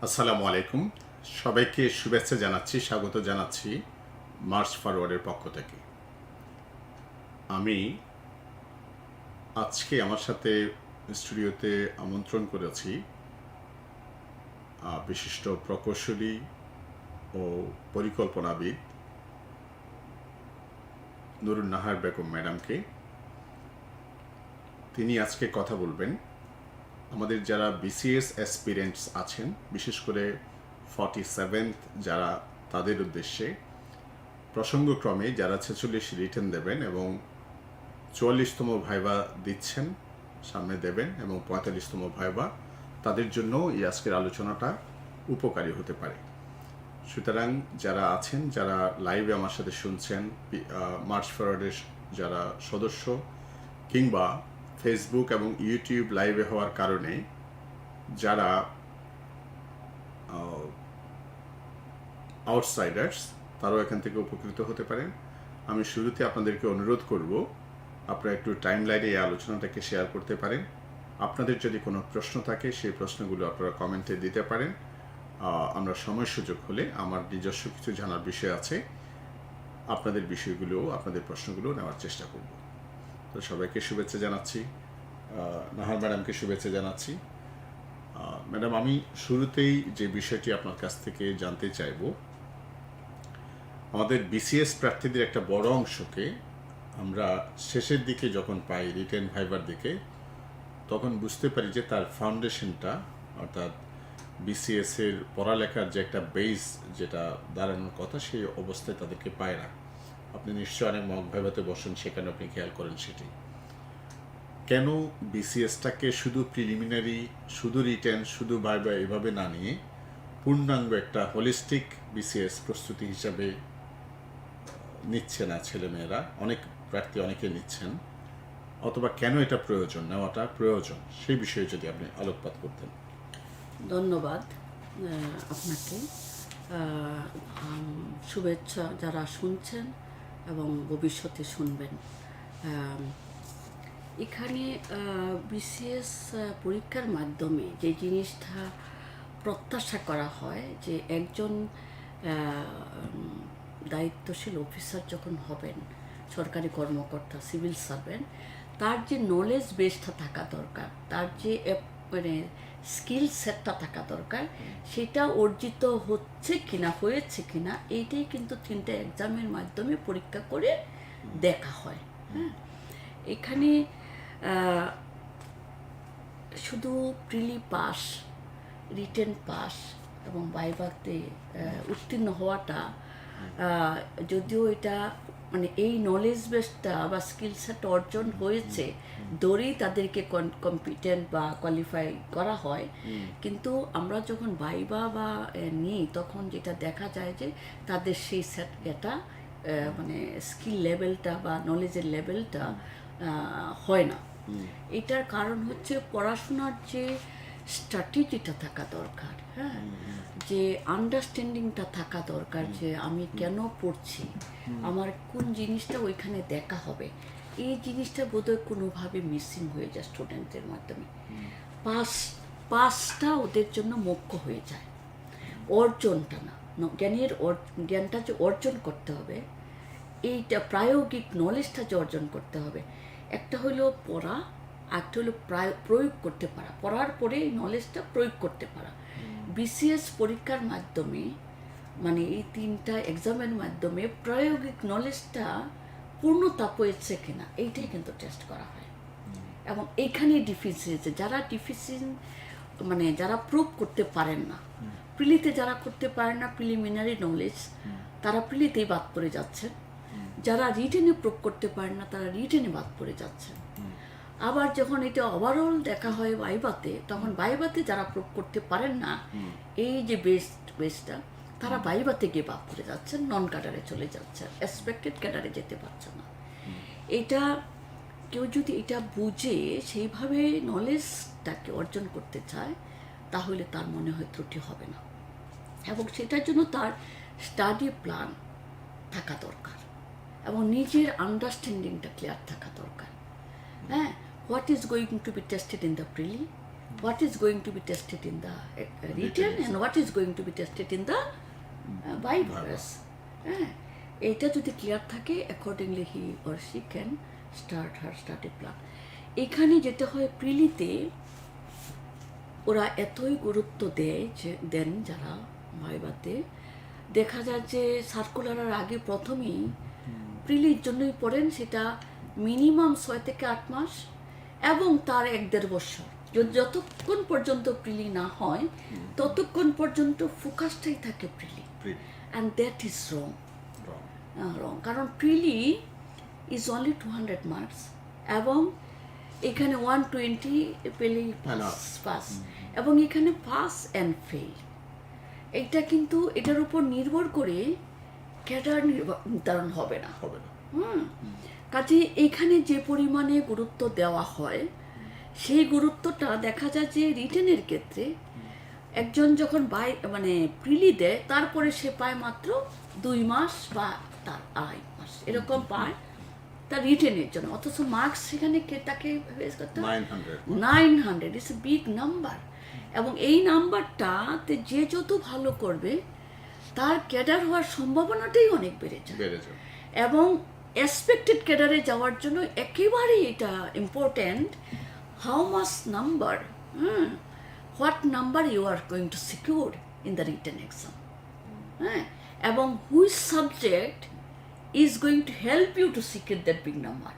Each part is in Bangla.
আসসালামু আলাইকুম। সবাইকে শুভেচ্ছা জানাচ্ছি, স্বাগত জানাচ্ছি মার্চ ফরওয়ার্ডের পক্ষ থেকে। আমি আজকে আমার সাথে স্টুডিওতে আমন্ত্রণ করেছি বিশিষ্ট প্রকৌশলী ও পরিকল্পনাবিদ নুরুন নাহার বেগম ম্যাডামকে। তিনি আজকে কথা বলবেন আমাদের যারা বিসিএস অ্যাসপিরেন্টস আছেন, বিশেষ করে 47th যারা, তাদের উদ্দেশ্যে। প্রসঙ্গক্রমে যারা 46 রিটেন দেবেন এবং 44তম ভাইবা দিচ্ছেন, সামনে দেবেন, এবং 45তম ভাইবা, তাদের জন্য এই আজকের আলোচনাটা উপকারী হতে পারে। সুতরাং যারা আছেন, যারা লাইভে আমার সাথে শুনছেন, মার্চ ফরওয়ার্ডের যারা সদস্য, কিংবা ফেসবুক এবং ইউটিউব লাইভে হওয়ার কারণে যারা আউটসাইডার্স, তারাও এখান থেকে উপকৃত হতে পারেন। আমি শুরুতে আপনাদেরকে অনুরোধ করব, আপনারা একটু টাইম লাইনে এই আলোচনাটাকে শেয়ার করতে পারেন। আপনাদের যদি কোনো প্রশ্ন থাকে, সেই প্রশ্নগুলো আপনারা কমেন্টে দিতে পারেন। আমরা সময় সুযোগ হলে, আমার নিজস্ব কিছু জানার বিষয় আছে, আপনাদের বিষয়গুলো, আপনাদের প্রশ্নগুলো নেওয়ার চেষ্টা করব। তো সবাইকে শুভেচ্ছা জানাচ্ছি, নাহার ম্যাডামকে শুভেচ্ছা জানাচ্ছি। ম্যাডাম, আমি শুরুতেই যে বিষয়টি আপনার কাছ থেকে জানতে চাইব, আমাদের বিসিএস প্রার্থীদের একটা বড় অংশকে আমরা শেষের দিকে যখন পাই, রিটেন ভাইবার দিকে, তখন বুঝতে পারি যে তার ফাউন্ডেশনটা, অর্থাৎ বিসিএসের পড়ালেখার যে একটা বেস যেটা দাঁড়ানোর কথা, সেই অবস্থায় তাদেরকে পায় না। আপনি নিশ্চয় অনেক মক ভাইভাতে বসেন, সেখানে আপনি খেয়াল করেন সেটি। কেন বিসিএসটাকে শুধু প্রিলিমিনারি, শুধু রিটেন, শুধু ভাইবা এভাবে না নিয়ে পূর্ণাঙ্গ একটা হোলিস্টিক বিসিএস প্রস্তুতি হিসাবে নিচ্ছে না ছেলেমেয়েরা? অনেক প্রার্থী অনেকে নিচ্ছেন, অথবা কেন এটা প্রয়োজন, নেওয়াটা প্রয়োজন, সেই বিষয়ে যদি আপনি আলোকপাত করতেন। ধন্যবাদ আপনাকে। শুভেচ্ছা যারা শুনছেন এবং ভবিষ্যতে শুনবেন। এখানে বিসিএস পরীক্ষার মাধ্যমে যে জিনিসটা প্রত্যাশা করা হয়, যে একজন দায়িত্বশীল অফিসার যখন হবেন, সরকারি কর্মকর্তা, সিভিল সার্ভেন্ট, তার যে নলেজ বেসটা থাকা দরকার, তার যে মানে স্কিল সেটটা থাকা দরকার, সেটা অর্জিত হচ্ছে কিনা, হয়েছে কিনা, এইটাই কিন্তু 3টে এক্সামের মাধ্যমে পরীক্ষা করে দেখা হয়। হ্যাঁ, এখানে শুধু প্রিলি পাস, রিটেন পাস এবং ভাইভাতে উত্তীর্ণ হওয়াটা, যদিও এটা মানে এই নলেজ বেসটা বা স্কিল সেট অর্জন হয়েছে ধরেই তাদেরকে কম্পিটেন্ট বা কোয়ালিফাই করা হয়, কিন্তু আমরা যখন ভাইবা বা নিই, তখন যেটা দেখা যায় যে তাদের সেই সেট এটা মানে স্কিল লেভেলটা বা নলেজের লেভেলটা হয় না। এটার কারণ হচ্ছে পড়াশোনার যে স্ট্র্যাটেজিটা থাকা দরকার, হ্যাঁ, যে আন্ডারস্ট্যান্ডিংটা থাকা দরকার, যে আমি কেন পড়ছি, আমার কোন জিনিসটা ওইখানে দেখা হবে, এই জিনিসটা বোধহয় কোনোভাবে মিসিং হয়ে যায় স্টুডেন্টদের মাধ্যমে। পাসটা ওদের জন্য মুখ্য হয়ে যায়, অর্জনটা না। জ্ঞানটা যে অর্জন করতে হবে, এইটা প্রায়োগিক নলেজটা যে অর্জন করতে হবে, একটা হলো পড়া, একটা হলো প্রয়োগ করতে পারা, পড়ার পরে এই নলেজটা প্রয়োগ করতে পারা। বিসিএস পরীক্ষার মাধ্যমে, মানে এই 3টা এক্সামের মাধ্যমে প্রায়োগিক নলেজটা পূর্ণতা পেয়েছে কিনা, এইটাই কিন্তু টেস্ট করা হয়। এবং এইখানেই ডিফিসিয়েন্সি, যারা মানে যারা প্রুভ করতে পারেন না, প্রিলিতে যারা করতে পারেন না প্রিলিমিনারি নলেজ, তারা প্রিলিতেই বাদ পড়ে যাচ্ছেন। যারা রিটেনে প্রুভ করতে পারেন না, তারা রিটেনে বাদ পড়ে যাচ্ছেন। আবার যখন এটা ওভারঅল দেখা হয় ভাইভাতে, তখন ভাইভাতে যারা প্রুভ করতে পারেন না এই যে বেসটা, তারা ভাইভাতে গিয়ে বাদ পড়ে যাচ্ছেন, নন ক্যাডারে চলে যাচ্ছেন, এক্সপেক্টেড ক্যাডারে যেতে পারছে না। এটা কেউ যদি এটা বুঝে সেইভাবে নলেজটাকে অর্জন করতে চায়, তাহলে তার মনে হয় ত্রুটি হবে না। এবং সেটার জন্য তার স্টাডি প্ল্যান থাকা দরকার এবং নিজের আন্ডারস্ট্যান্ডিংটা ক্লিয়ার থাকা দরকার। হ্যাঁ, what is going to be tested in the preli, what is going to be tested in the written and what is going to be tested in the Viva's. এইটা যদি ক্লিয়ার থাকে, accordingly he or she can start her study plan. এখানে যেটা হয়, প্রিলিতে ওরা এতই গুরুত্ব দেন যারা ভাইভাতে, দেখা যায় যে সার্কুলারের আগে প্রথমেই প্রিলির জন্যই পড়েন, সেটা মিনিমাম 6 থেকে 8 মাস এবং তার 1-1.5 বছর। যতক্ষণ পর্যন্ত প্রিলি না হয় ততক্ষণ পর্যন্ত ফোকাসটাই থাকে প্রিলি, অ্যান্ড দ্যাট ইজ রং। কারণ প্রিলি ইজ অনলি 200 মার্কস এবং এখানে 120 পেলেই পাস, এবং এখানে পাস অ্যান্ড ফেল। এইটা কিন্তু এটার উপর নির্ভর করে ক্যাডার নির্ধারণ হবে না। কাজে এখানে যে পরিমাণে গুরুত্ব দেওয়া হয়, সেই গুরুত্বটা দেখা যায় যে রিটেনের ক্ষেত্রে একজন যখন প্রিলি দেয়, তারপরে সে পায় মাত্র 2 মাস বা তার 2.5 মাস এরকম পায় তার রিটেনের জন্য, অথচ মার্কস সেখানে তাকে ফেস করতে হয় 900। ইটস এ বিগ নাম্বার, এবং এই নাম্বারটাতে যে যত ভালো করবে তার ক্যাডার হওয়ার সম্ভাবনাটাই অনেক বেড়ে যায়। এবং এক্সপেক্টেড ক্যাডারে যাওয়ার জন্য একেবারেই এটা important, how much number, what number you are going to secure in the written exam, এবং which subject is going to help you to secure that big number.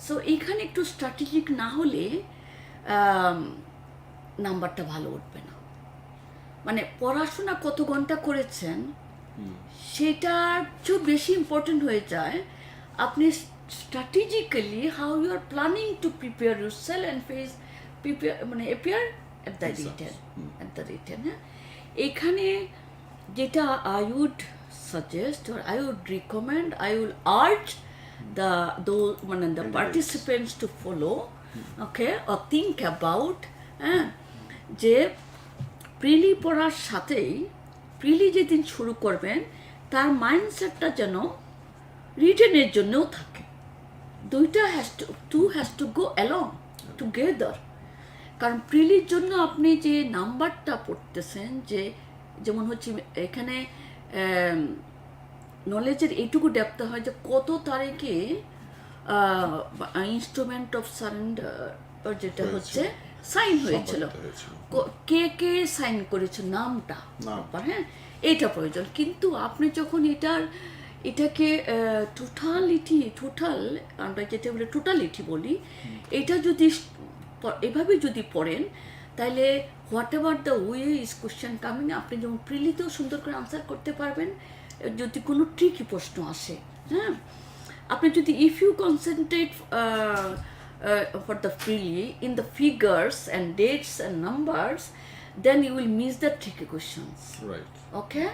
So এইখানে একটু স্ট্র্যাটেজিক না হলে নাম্বারটা ভালো উঠবে না। মানে পড়াশোনা কত ঘন্টা করেছেন সেটার চেয়েও বেশি ইম্পর্টেন্ট হয়ে যায় আপনি strategically how you are planning to prepare yourself and appear at the written. এখানে যেটা I would suggest or I would recommend, I will urge the participants to follow, okay, or think about, যে প্রিলি পড়ার সাথেই প্রিলি যেদিন শুরু করবেন তার মাইন্ডসেটটা যেন রিটেনের জন্যও থাকে। দুইটা has to go along together. কারণ প্রিলির জন্য আপনি যে নাম্বারটা পড়তেছেন, যেমন হচ্ছে এখানে নলেজের এইটুকু ডেপতে হয় যে কত তারিখে ইনস্ট্রুমেন্ট অফ সারেন্ডার যেটা হচ্ছে সাইন হয়েছিল, কে কে সাইন করেছে, নামটা, হ্যাঁ, এটা প্রয়োজন। কিন্তু আপনি যখন এটাকে আমরা যেটা বলে টোটালিটি বলি, এটা যদি এভাবে যদি পড়েন, তাহলে what ever the way is question coming, আপনি যেমন প্রিলিতেও সুন্দর করে আনসার করতে পারবেন যদি কোনো ট্রিকি প্রশ্ন আসে। হ্যাঁ, আপনি যদি if you concentrate for the preli in the figures and dates and numbers, then you will miss the tricky questions. Right. Okay?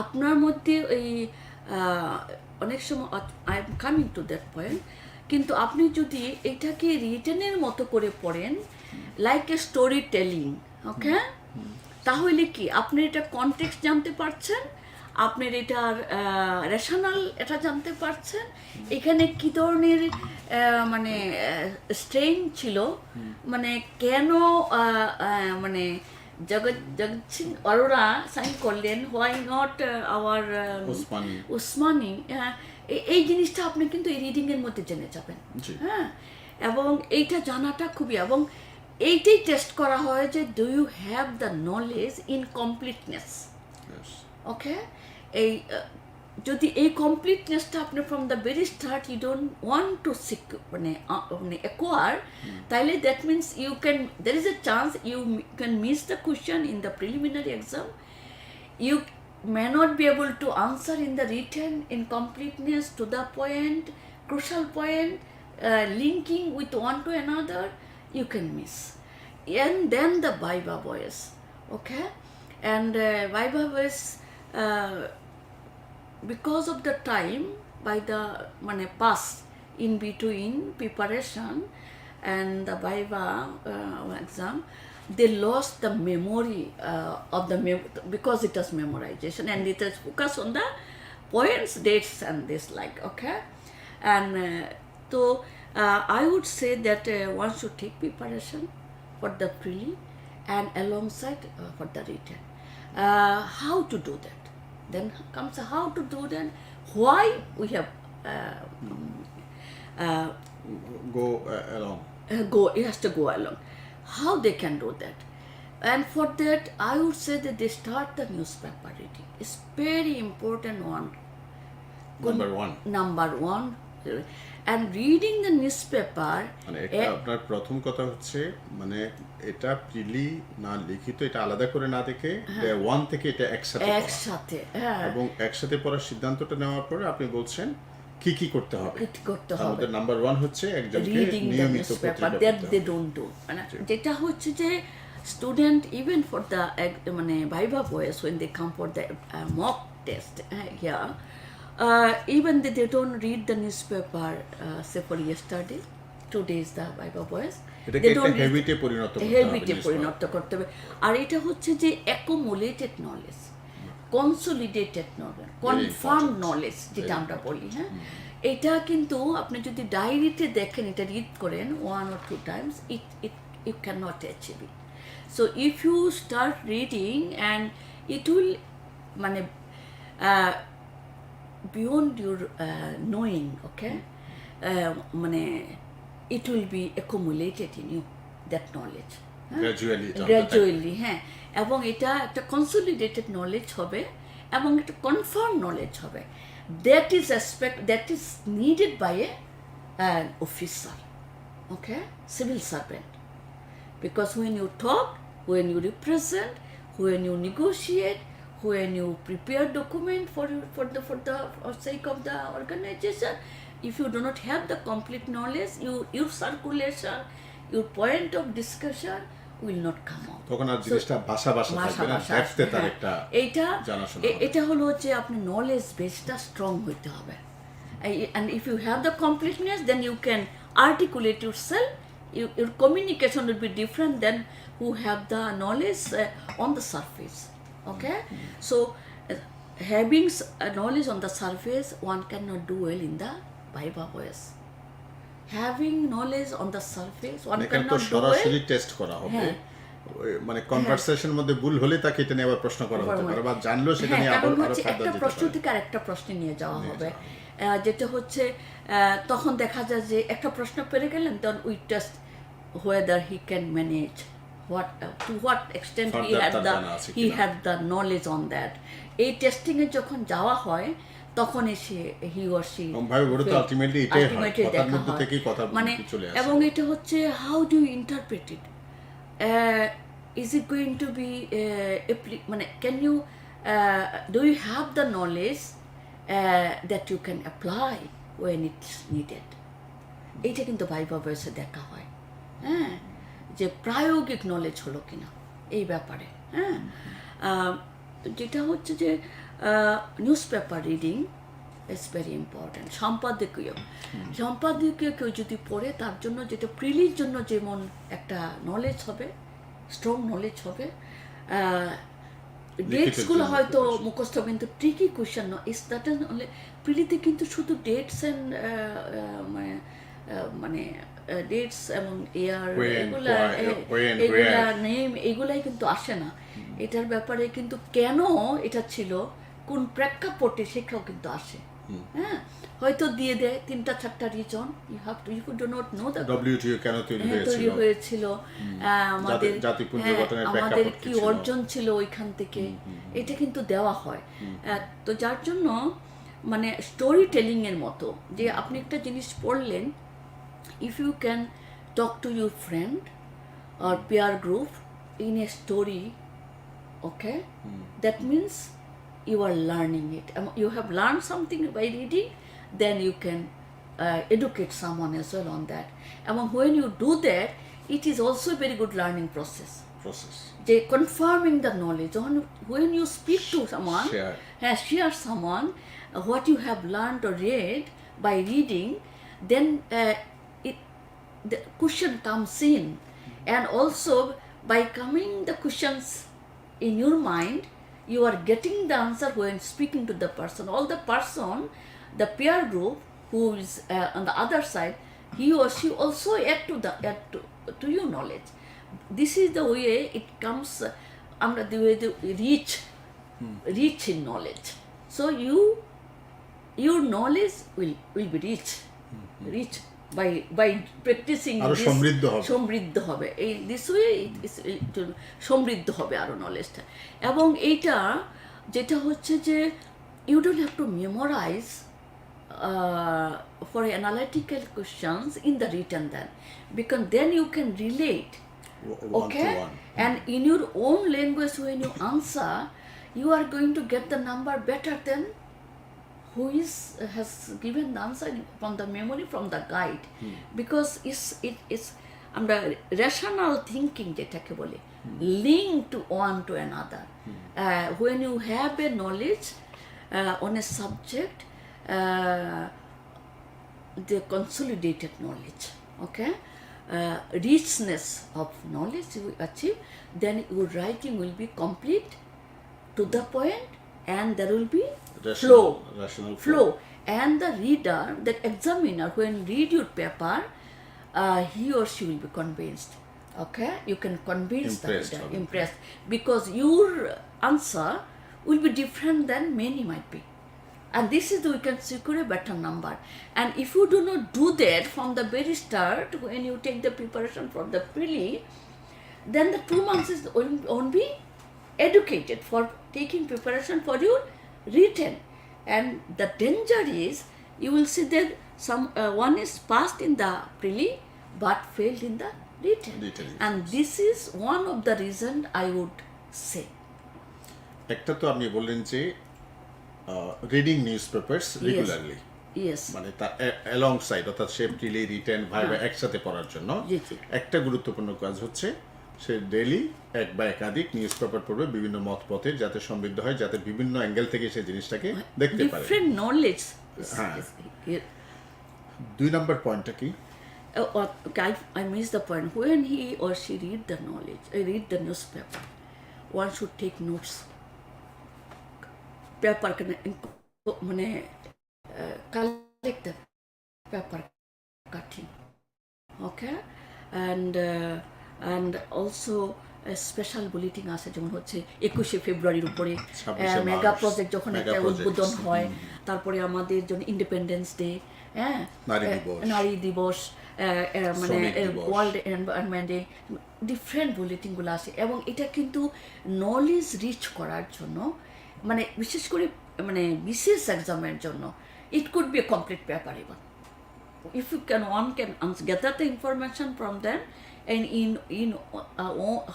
আপনার মধ্যে এই অনেক সময় I am coming to that point, কিন্তু আপনি যদি এটাকে রিটেনের মতো করে পড়েন লাইক এ স্টোরি টেলিং, ওকে, তাহলে কি আপনি এটা কনটেক্সট জানতে পারছেন, আপনার এটার রেশনাল এটা জানতে পারছেন, এখানে কী ধরনের স্ট্রেইন ছিল, কেন জগৎ সিং অরোরা সাইন করলেন, হোয়াই নট আওয়ার উসমানী, এই জিনিসটা আপনি কিন্তু এই রিডিংয়ের মধ্যে জেনে যাবেন। হ্যাঁ, এবং এইটা জানাটা খুবই, এবং এইটাই টেস্ট করা হয় যে do you have the knowledge in completeness. Okay, এই যদি এই কমপ্লিটনেসটা আপনি from the very start you don't want to acquire, তাহলে that means you can, there is a chance you can miss the question in the preliminary exam, you may not be able to answer in the written in completeness, to the point, crucial point, linking with one to another, you can miss. And then the Viva voice, okay, and Viva voice, because of the time by the pass in between preparation and the Viva exam, they lost the memory of the because it was memorization and it is focus on the points, dates and this like, okay, and so I would say that one should take preparation for the preli and alongside for the written. How to do that? Then comes how to do that, why we have Go along. it has to go along, how they can do that. And for that I would say that they start the newspaper reading. It's very important one. Number one. And reading the newspaper, মানে এটা আপনার প্রথম কথা হচ্ছে মানে এটা প্রিলি না লিখিত এটা আলাদা করে না দেখে ওয়ান থেকে এটা একসাথে পড়া। একসাথে, হ্যাঁ, এবং একসাথে পড়ার সিদ্ধান্তটা নেওয়ার পরে আপনি বলছেন কি কি করতে হবে। করতে হবে। আমাদের নাম্বার 1 হচ্ছে একজনকে রিডিং দ্য নিয়মিত নিউজপেপার, পত্রিকা দ্যাট পড়তে দে হবে। Don't do. মানে যেটা হচ্ছে যে স্টুডেন্ট ইভেন ফর দ্য মানে ভাইভা বয়েস when they come for the mock test here, even they don't read the newspaper, say for yesterday, today is the viva boys, এটাকে একটা হ্যাবিটে পরিণত করতে হবে। হ্যাবিটে পরিণত করতে হবে। আর এটা হচ্ছে যে accumulated knowledge, consolidated knowledge, confirm knowledge যেটা আমরা বলি, হ্যাঁ, এটা কিন্তু আপনি যদি ডায়েরিতে দেখেন, এটা রিড করেন 1 or 2 times, it you cannot achieve it. So if you start reading and it will মানে beyond your knowing, okay, মানে it will be accumulated in you, that knowledge. Gradually, হ্যাঁ, এবং এটা একটা কনসলিডেটেড নলেজ হবে এবং একটা কনফার্ম নলেজ হবে। That is aspect that is needed by a officer, okay, civil servant, because when you talk, when you represent, when you negotiate, when you prepare document for the sake of the organization, if you do not have the complete knowledge, your circulation, your point of discussion will not come out. তখন আর জিনিসটা ভাষা থাকবে না, দেখতে তার একটা জানাশোনা হবে। এটা হলো যে আপনার নলেজ বেসটা স্ট্রং হইতে হবে। And if you have the completeness, then you can articulate yourself. Your communication will be different than who have the knowledge on the surface. Okay, so having knowledge on the surface, one cannot do well in the viva voice. Having knowledge on the surface, one cannot cannot do well. সরাসরি টেস্ট করা হবে, মানে কনভারসেশনের মধ্যে ভুল হলে তাকে এটা নিয়ে আবার প্রশ্ন করা হতে পারে, বা জানলেও সেটা নিয়ে আবার একটা প্রশ্ন থেকে আরেকটা প্রশ্নে নিয়ে যাওয়া হবে, যেটা হচ্ছে তখন দেখা যায় যে একটা প্রশ্ন পেরে গেলেন, then we test whether he can manage, to what extent he had the knowledge on that. এই টেস্টিং এ যখন যাওয়া হয় তখন এসে he or she আলটিমেটলি এটাই হয়, কথার মধ্যে থেকেই কথা মানে, চলে আসে। এবং এটা হচ্ছে how do you interpret it, is it going to be মানে can you do you have the knowledge that you can apply when it's needed. এইটা কিন্তু ভাইভা ভয়েসে দেখা হয়, হ্যাঁ, যে প্রায়োগিক নলেজ হলো কিনা এই ব্যাপারে, হ্যাঁ। যেটা হচ্ছে যে news paper reading is very important. সম্পাদকীয় কেউ যদি পড়ে, তার জন্য যেটা প্রিলির জন্য যেমন একটা নলেজ হবে, স্ট্রং নলেজ হবে, ডেটসগুলো হয়তো মুখস্থ, কিন্তু ট্রিকি কোয়েশ্চেন নয়। প্রিলিতে কিন্তু শুধু ডেটস অ্যান্ড মানে ডেটস এবং ইয়ার এগুলা নেম এগুলাই কিন্তু আসে না। এটার ব্যাপারে কিন্তু কেন এটা ছিল, কোন প্রেক্ষাপটে, সেটাও কিন্তু আসে, হ্যাঁ, হয়তো দিয়ে দেয় 3-4টা reason, you do not know the WTO কেন তৈরি হয়েছিল, আমাদের কি অর্জন ছিল ওইখান থেকে, এটা কিন্তু দেওয়া হয়। তো যার জন্য মানে স্টোরি টেলিং এর মতো, যে আপনি একটা জিনিস পড়লেন, if you can talk to your friend or peer group in a story, okay, that means you are learning it. You have learned something by reading, then you can educate someone as well on that. And when you do that, it is also a very good learning process. Confirming the knowledge. When you speak to someone, share someone what you have learned or read by reading, then the question comes in, and also by coming the questions in your mind, you are getting the answer when speaking to the person. All the person, the peer group who is on the other side, he or she also add to your knowledge. this is the way it comes, আমরা the way the rich in knowledge. So your knowledge will be rich by practicing আরো this, সমৃদ্ধ হবে। সমৃদ্ধ হবে এই দিস ওয়ে সমৃদ্ধ হবে আরো নলেজটা। এবং এইটা যেটা হচ্ছে যে you don't have to memorise for analytical questions in the written then, because then you can relate, One okay, to one. and in your own language when you answer you are going to get the number better than who has given the answer from the memory from the guide, because it's আমরা rational thinking যেটাকে বলে, link to one to another. When you have a knowledge on a subject, the consolidated knowledge, okay, richness of knowledge you achieve, then your writing will be complete, to the point, and there will be rational flow. And the reader, the examiner, when read your paper, he or she will be convinced, okay, you can convince the reader, impressed, because your answer will be different than many might be. And this is we can secure a better number. And if you do not do that from the very start, when you take the preparation from the prelim, then the 2 months won't be educated for taking preparation for your written. And the danger is you will see that one is passed in the prelim but failed in the written. And this is one of the reason I would say. একটা তো আপনি বললেন যে reading news papers regularly, Yes. মানে তার অ্যালংসাইড, অর্থাৎ সে প্রিলি রিটেন ভাইভা একসাথে পড়ার জন্য একটা গুরুত্বপূর্ণ কাজ হচ্ছে সে ডেইলি এক বা একাধিক নিউজ পেপার পড়বে বিভিন্ন মত পথের, যাতে সমৃদ্ধ হয়, যাতে বিভিন্ন অ্যাঙ্গেল থেকে সে জিনিসটাকে দেখতে পারে। Different knowledge. হ্যাঁ। Here. 2 নম্বর পয়েন্টটা কি? Okay, I missed the point. When he or she read the knowledge, read the newspaper, one should take notes. Paper মানে collect the paper cutting, okay, and also special bulletin আছে, যেমন হচ্ছে 21শে ফেব্রুয়ারির উপরে মেগা প্রজেক্ট যখন একটা উদ্বোধন হয়, তারপরে আমাদের জন্য ইন্ডিপেন্ডেন্স ডে, হ্যাঁ, নারী দিবস, মানে ওয়ার্ল্ড এনভায়রনমেন্ট ডে, ডিফারেন্ট বুলেটিনগুলো আসে। এবং এটা কিন্তু নলেজ রিচ করার জন্য, মানে বিশেষ করে মানে বিশেষ এক্সামের জন্য, it could B A complete paper even if you can, one can gather the information from them and in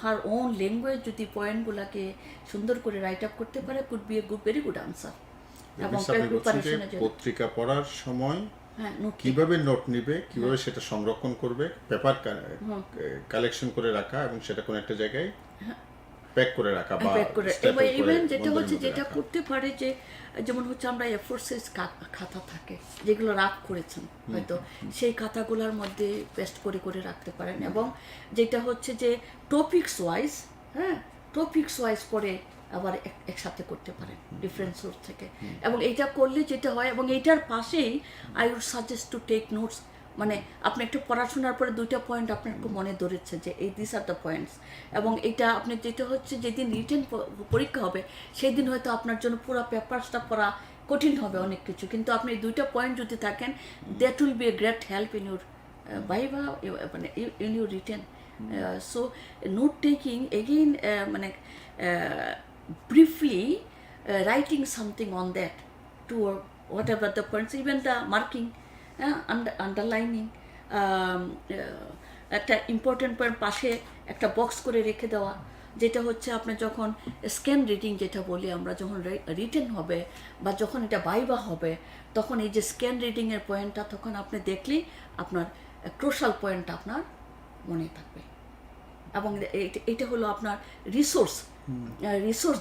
her own language যদি পয়েন্টগুলোকে সুন্দর করে রাইট আপ করতে পারে, could be a very good answer. এবং প্রিপারেশনের জন্য পত্রিকা পড়ার সময় কিভাবে নোট নিবে, কিভাবে সেটা সংরক্ষণ করবে, পেপার কালেকশন করে রাখা এবং সেটা কোন একটা জায়গায় প্যাক করে রাখা বা ইভেন যেটা হচ্ছে যেটা করতে পারে যে, যেমন হচ্ছে আমরা A4 সাইজ খাতা থাকে যেগুলো রাখ করেছেন হয়তো, সেই খাতাগুলোর মধ্যে পেস্ট করে করে রাখতে পারেন। এবং যেটা হচ্ছে যে টপিকস ওয়াইজ, হ্যাঁ, টপিকস ওয়াইজ পরে আবার একসাথে করতে পারেন ডিফারেন্ট সোর্স থেকে। এবং এইটা করলে যেটা হয়, এবং এইটার পাশেই I would suggest to take notes, মানে আপনি একটু পড়াশোনার পরে 2টা পয়েন্ট আপনার খুব মনে ধরেছে যে এই দিস আর দ্য পয়েন্টস, এবং এটা আপনি যেটা হচ্ছে যেদিন রিটেন পরীক্ষা হবে সেই দিন হয়তো আপনার জন্য পুরো পেপারসটা পড়া কঠিন হবে অনেক কিছু, কিন্তু আপনি 2টা পয়েন্ট যদি থাকেন, that will be a great help in your viva, মানে in your written. So note taking again, মানে briefly writing something on that to whatever the points, even the marking, underlining, একটা ইম্পর্টেন্ট পয়েন্ট পাশে একটা বক্স করে রেখে দেওয়া, যেটা হচ্ছে আপনার যখন স্ক্যান রিডিং যেটা বলি আমরা, যখন রিটেন হবে বা যখন এটা ভাইভা হবে, তখন এই যে স্ক্যান রিডিংয়ের পয়েন্টটা তখন আপনি দেখলেই আপনার ক্রুশাল পয়েন্টটা আপনার মনে থাকবে। এবং এটা হলো আপনার রিসোর্স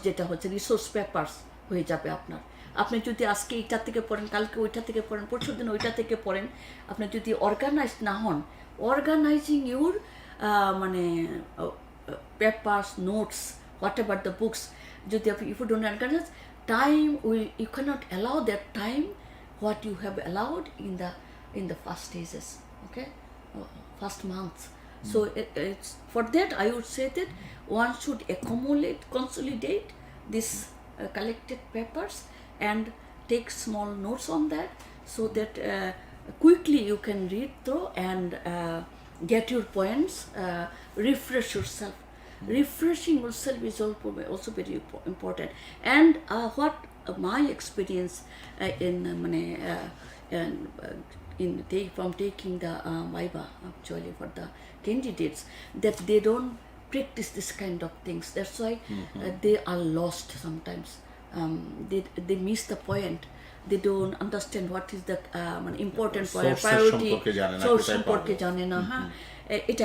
যেটা হচ্ছে রিসোর্স পেপারস হয়ে যাবে আপনার। আপনি যদি আজকে এইটা থেকে পড়েন, কালকে ওইটা থেকে পড়েন, পরশু দিন ওইটা থেকে পড়েন, আপনি যদি অর্গানাইজড না হন, অর্গানাইজিং ইউর মানে papers, notes, whatever the books, যদি আপনি if you don't organise, time will, you can't allow that time what you have allowed in the first stages, okay, first months, So it's for that I would say that one should consolidate these collected papers and take small notes on that, so that quickly you can read through and get your points, refresh yourself. Refreshing yourself is also very important. And what my experience from taking the Viva actually for the candidates, that they don't practice this kind of things. That's why they are lost sometimes. They miss the point. They don't understand what is the important priority, source সম্পর্কে জানে না। হ্যাঁ, এটা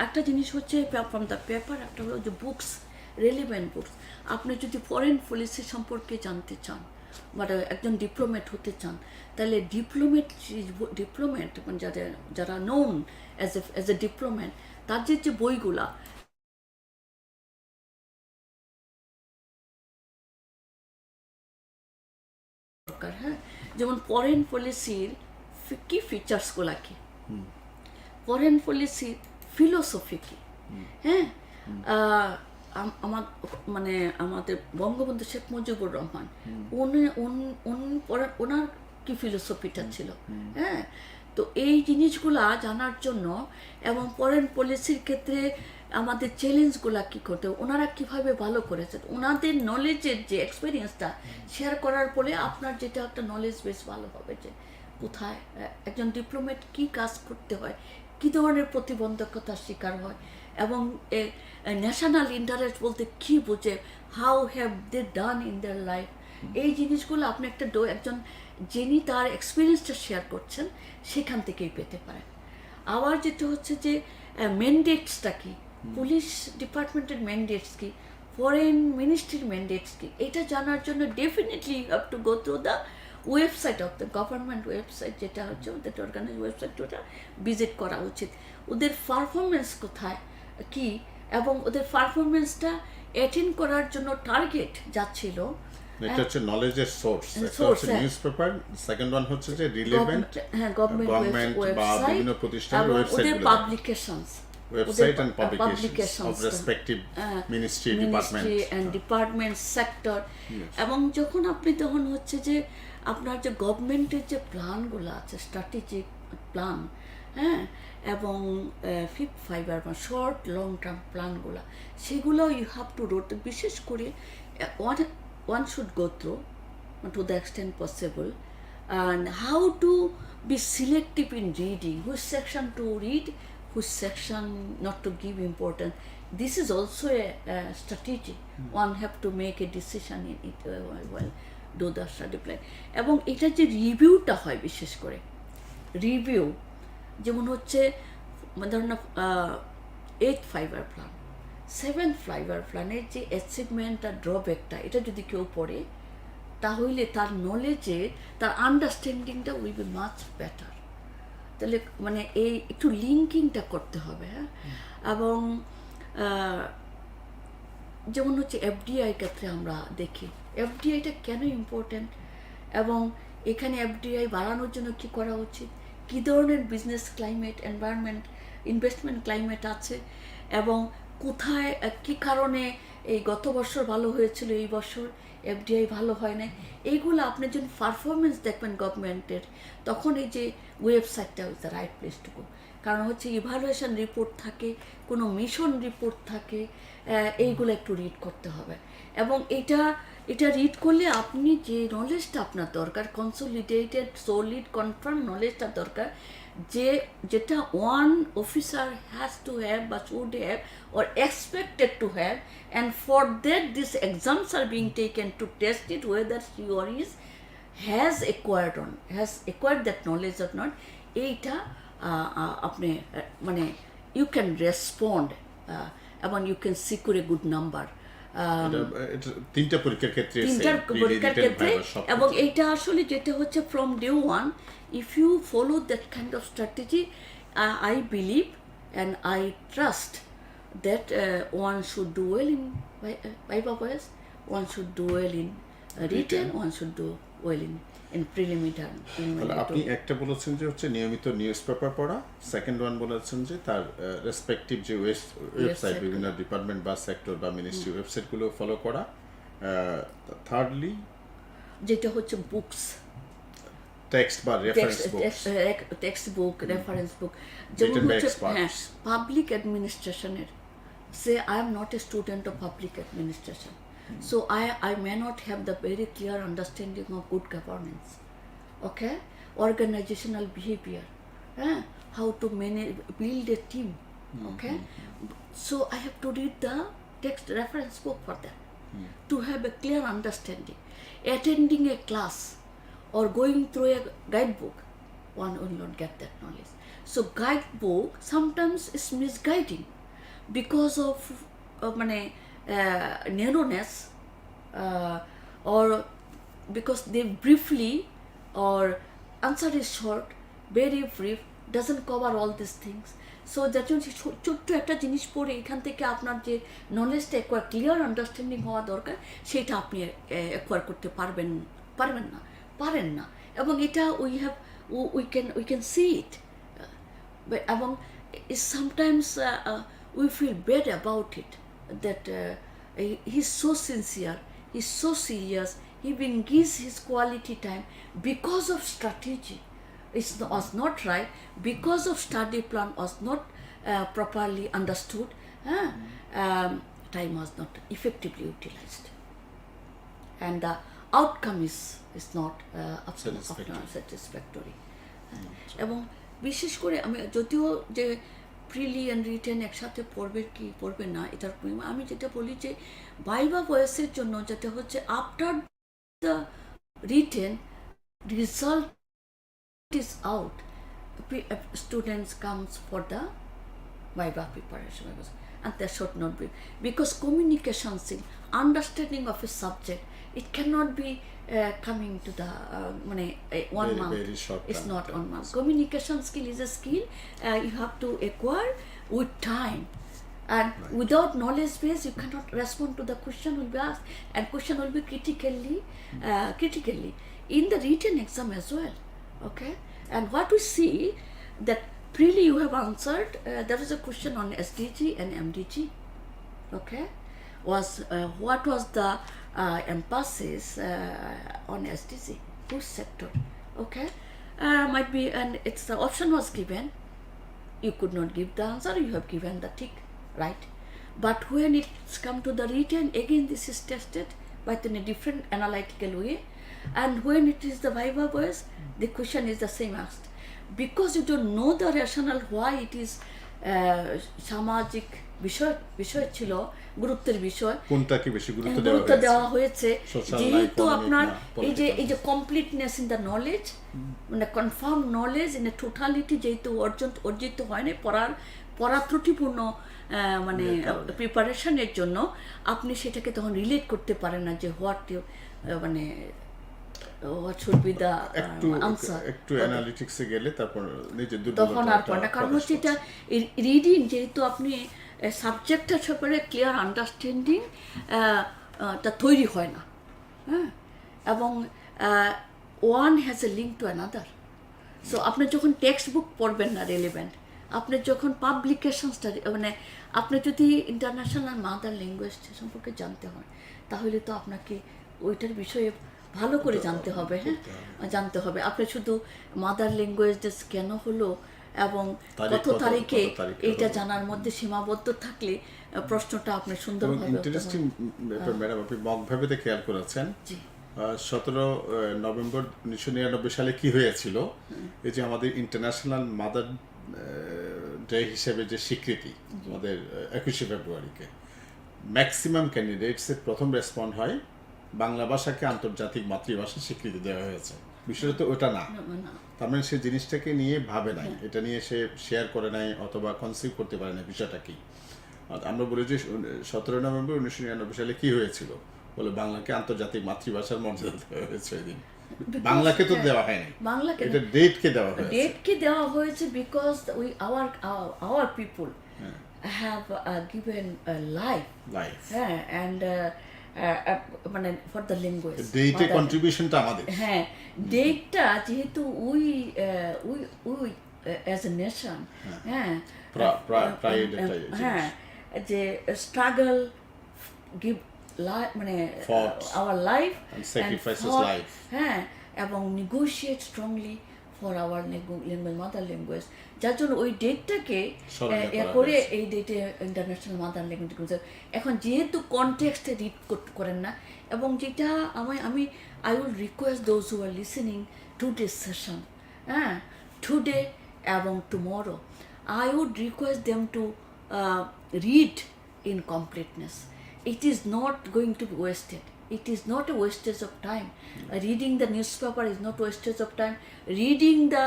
একটা জিনিস হচ্ছে ফ্রম দ্য পেপার, একটা হলো যে বুকস, রেলিভেন্ট বুকস। আপনি যদি ফরেন পলিসি সম্পর্কে জানতে চান বা একজন ডিপ্লোমেট হতে চান, তাহলে ডিপ্লোমেট মানে যারা নোন অ্যাজ এ ডিপ্লোমেট, তাদের যে বইগুলা দরকার, হ্যাঁ, যেমন ফরেন পলিসির কি ফিচার্সগুলা কি, ফরেন পলিসির ফিলোসফি কি, হ্যাঁ, আমাদের বঙ্গবন্ধু শেখ মুজিবুর রহমান ওনার কি ফিলোসফিটা ছিল, হ্যাঁ। তো এই জিনিসগুলা জানার জন্য, এবং ফরেন পলিসির ক্ষেত্রে আমাদের চ্যালেঞ্জগুলা কী করতে, ওনারা কীভাবে ভালো করেছেন, ওনাদের নলেজের যে এক্সপিরিয়েন্সটা শেয়ার করার ফলে আপনার যেটা একটা নলেজ বেশ ভালো হবে, যে কোথায় একজন ডিপ্লোমেট কী কাজ করতে হয়, কী ধরনের প্রতিবন্ধকতার শিকার হয়, এবং ন্যাশনাল ইন্টারেস্ট বলতে কী বোঝে, how have they done in their life. এই জিনিসগুলো আপনি একজন যিনি তার এক্সপিরিয়েন্সটা শেয়ার করছেন সেখান থেকেই পেতে পারেন। আবার যেটা হচ্ছে যে ম্যান্ডেটসটা কি, পুলিশ ডিপার্টমেন্টের ম্যান্ডেটস কি, ফরেন মিনিস্ট্রির ম্যান্ডেটস কি, এটা জানার জন্য definitely you have to go through the website of the government website, যেটা হচ্ছে ওদের অর্গানাইজ ওয়েবসাইট, ওটা ভিজিট করা উচিত। ওদের পারফরমেন্স কোথায় কি, এবং ওদের পারফরমেন্সটা অ্যাটেন্ড করার জন্য টার্গেট যাচ্ছিল। এটা হচ্ছে নলেজের সোর্স, একটা হচ্ছে নিউজপেপার, সেকেন্ড ওয়ান হচ্ছে যে রিলেভেন্ট গভর্নমেন্ট বা বিভিন্ন প্রতিষ্ঠানের ওয়েবসাইটগুলো, publications, website and publications of respective ministry department sector. এবং তখন হচ্ছে যে আপনার যে গভর্নমেন্টের যে প্ল্যানগুলো আছে, স্ট্র্যাটেজিক প্ল্যান, হ্যাঁ, এবং ফিফথ ফাইবার বা শর্ট লং টার্ম প্ল্যানগুলো, সেগুলো ইউ হ্যাভ টু রোড। বিশেষ করে one should go through to the extent possible, and how to be selective in reading, which section to read, which section not to give importance. This is also a strategy. One have to make a decision in it while do the study plan. এবং এটা যে রিভিউটা হয়, বিশেষ করে রিভিউ, যেমন হচ্ছে ধরুন 8th fibre plan, 7th fibre প্ল্যানের যে অ্যাচিভমেন্ট আর ড্রব্যাকটা, এটা যদি কেউ পড়ে, তাহলে তার নলেজে, তার আন্ডারস্ট্যান্ডিংটা উইল বি মাচ বেটার। তাহলে এই একটু লিঙ্কিংটা করতে হবে, হ্যাঁ। এবং যেমন হচ্ছে এফডিআই ক্ষেত্রে আমরা দেখি এফডিআইটা কেন ইম্পর্ট্যান্ট, এবং এখানে এফডিআই বাড়ানোর জন্য কী করা উচিত, কী ধরনের business climate, environment, investment climate আছে, এবং কোথায় কী কারণে এই গত বছর ভালো হয়েছিল, এই বছর এফডিআই ভালো হয় না। এইগুলো আপনি যখন পারফরমেন্স দেখবেন গভর্নমেন্টের, তখন এই যে ওয়েবসাইটটা is the right place to go. কারণ হচ্ছে ইভ্যালুয়েশন রিপোর্ট থাকে, কোনো মিশন রিপোর্ট থাকে, এইগুলো একটু রিড করতে হবে। এবং এটা রিড করলে আপনি যে নলেজটা আপনার দরকার, কনসলিডেটেড সলিড কনফার্ম নলেজটা দরকার, যেটা one officer has to have বা should have or expected to have, and for that these exams are being taken to test it whether she or he has acquired that knowledge or not. এইটা আপনি you can respond এবং you can secure a good number. তিনটা পরীক্ষার ক্ষেত্রে, এবং এইটা আসলে যেটা হচ্ছে from day one, if you follow that kind of strategy, I believe and I trust that one should do well in Viva OS, one should do well in written, one should do well in preliminary. তাহলে আপনি একটা বলেছেন যে হচ্ছে নিয়মিত নিউজ পেপার পড়া, সেকেন্ড ওয়ান বলেছেন যে তার রেসপেক্টিভ যে ওয়েবসাইট বিভিন্ন ডিপার্টমেন্ট বা সেক্টর বা মিনিস্ট্রি ওয়েবসাইটগুলো ফলো করা, থার্ডলি যেটা হচ্ছে বুকস, টেক্সট বা reference book text book, reference book, যেমন Written by হচ্ছে experts. হ্যাঁ পাবলিক অ্যাডমিনিস্ট্রেশনের, say I am not a student of public administration, so I may not have the very clear understanding of good governance, okay, organizational behavior, how to manage, build a team, okay, so I have to read the text reference book for that, to have a clear understanding. Attending a class or going through a guidebook, one will not get that knowledge. So guidebook sometimes is misguiding because of narrowness, or because they briefly, or answer is short, very brief, doesn't cover all these things. So যার জন্য ছোট্ট একটা জিনিস পড়ে এখান থেকে আপনার যে নলেজটা একবার ক্লিয়ার আন্ডারস্ট্যান্ডিং হওয়া দরকার সেটা আপনি একবার করতে পারেন না, এবং এটা উই ক্যান সি ইট, এবং sometimes we feel bad about it, that he's so sincere, he's so serious, he even gives his quality time because of strategy. It was not right, because of study plan was not properly understood, time was not effectively utilized, and the outcome is not satisfactory. এবং বিশেষ করে আমি যদিও যে প্রিলি অ্যান্ড রিটেন একসাথে পড়বে কি পড়বে না এটার আমি যেটা বলি যে ভাইভা ভয়েসের জন্য যেটা হচ্ছে after the written result is out, students comes for the viva preparation, and there should not be, because communication skill, understanding of a subject, it cannot be coming to the one very, month, very short it's time. not 1 month. Communication skill is a skill you have to acquire with time, and without knowledge base you cannot respond to the question will be asked, and question will be critically in the written exam as well. Okay, and what we see that preely you have answered, there is a question on SDG and MDG. Okay, was what was the emphasis on SDG, which sector? Okay, might be, and it's the option was given, you could not give the answer, you have given the tick, right? But when it's come to the written, again this is tested but in a different analytical way, and when it is the viva voice, the question is the same asked, because you don't know the rationale why it is সামাজিক বিষয় ছিল, গুরুত্বের বিষয়, কোনটাকে বেশি গুরুত্ব দেওয়া হয়েছে, যেহেতু আপনার এই যে completeness in the knowledge, confirm knowledge in a totality যেহেতু অর্জিত হয়নি পড়া ত্রুটিপূর্ণ প্রিপারেশনের জন্য, আপনি সেটাকে তখন রিলেট করতে পারেন না যে what should be the answer. একটু অ্যানালিটিক্সে গেলে তারপর নিজের তখন আর পড়া, কারণ হচ্ছে এটা রিডিং, যেহেতু আপনি সাবজেক্টের ব্যাপারে ক্লিয়ার আন্ডারস্ট্যান্ডিং টা তৈরি হয় না, এবং one has a link to another. So আপনি যখন টেক্সট বুক পড়বেন না রেলিভেন্ট, আপনি যখন পাবলিকেশনসটা আপনি যদি ইন্টারন্যাশনাল মাদার ল্যাঙ্গুয়েজ সম্পর্কে জানতে হয়, তাহলে তো আপনাকে ওইটার বিষয়ে ভালো করে জানতে হবে, জানতে হবে। আপনি শুধু মাদার ল্যাঙ্গুয়েজ কেন হলো এবং কত তারিখে এইটা জানার মধ্যে সীমাবদ্ধ থাকলে প্রশ্নটা আপনি সুন্দরভাবে। ইন্টারেস্টিং ব্যাপার ম্যাডাম, আপনি মকভাবে খেয়াল করেছেন 17 নভেম্বর 1999 সালে কি হয়েছিল, এই যে আমাদের ইন্টারন্যাশনাল মাদার ডে হিসেবে যে স্বীকৃতি আমাদের 21শে ফেব্রুয়ারিকে, ম্যাক্সিমাম ক্যান্ডিডেটসের প্রথম রেসপন্ড হয় বাংলা ভাষাকে আন্তর্জাতিক মাতৃভাষা স্বীকৃতি দেওয়া হয়েছে। বিষয়টা তো ওটা না, তার মানে সে জিনিসটাকে নিয়ে ভাবে নাই, এটা নিয়ে সে শেয়ার করে নাই অথবা কনসিভ করতে পারে না বিষয়টা কি। আমরা বলি যে 17 নভেম্বর 1999 সালে কি হয়েছিল, বলে বাংলাকে আন্তর্জাতিক মাতৃভাষার মর্যাদা দেওয়া হয়েছে। ওইদিন বাংলাকে তো দেওয়া হয়নি, এটা ডেটকে দেওয়া হয়েছে, because we hour people have given life, and মানে ফর দ্য ল্যাঙ্গুয়েজ ডেটে কন্ট্রিবিউশনটা আমাদের। হ্যাঁ, ডেটটা যেহেতু উই অ্যাজ এ নেশন, হ্যাঁ প্রাইড হ্যাঁ, যে স্ট্রাগল গিভ মানে Fought our life and sacrifices life. হ্যাঁ, এবং negotiate strongly for our language, mother language, যার জন্য ওই ডেটটাকে স্মরণীয় করা করে হয়েছে। এই ডেটে ইন্টারন্যাশনাল মাদার ল্যাঙ্গুয়েজ। এখন যেহেতু কনটেক্সটে রিড করেন না, এবং যেটা আমি I will request those who are listening to this session, হ্যাঁ, টুডে এবং tomorrow, I would request them to read in completeness. It is not going to be wasted. It is not a wastage of time. Reading the newspaper is not wastage of time. Reading the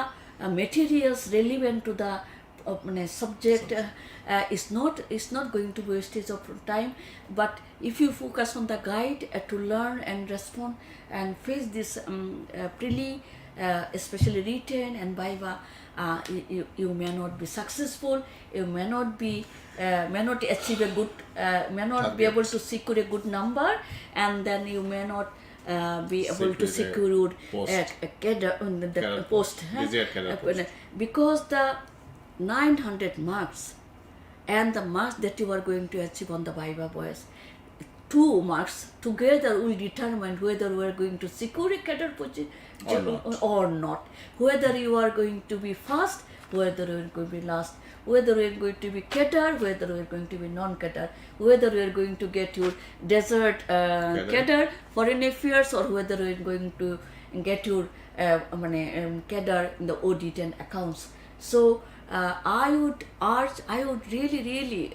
materials relevant to the subject is not going to be wastage of time. But if you focus on the guide to learn and respond and face this prelim, especially written and viva, you may not be successful, you may not achieve a good, may not be able to secure a good number, and then you may not be able to secure a cadre, the post, desired cadre post. because the 900 marks and the marks that you are going to achieve on the viva boys, 2 marks together will determine whether we are going to secure a cadre position or not, whether you are going to be first, whether you are going to be last, whether you are going to be cadre, whether you are going to be non-cadre, whether you are going to get your desert cadre foreign affairs, or whether you are going to get your cadre in the audit and accounts. So I would really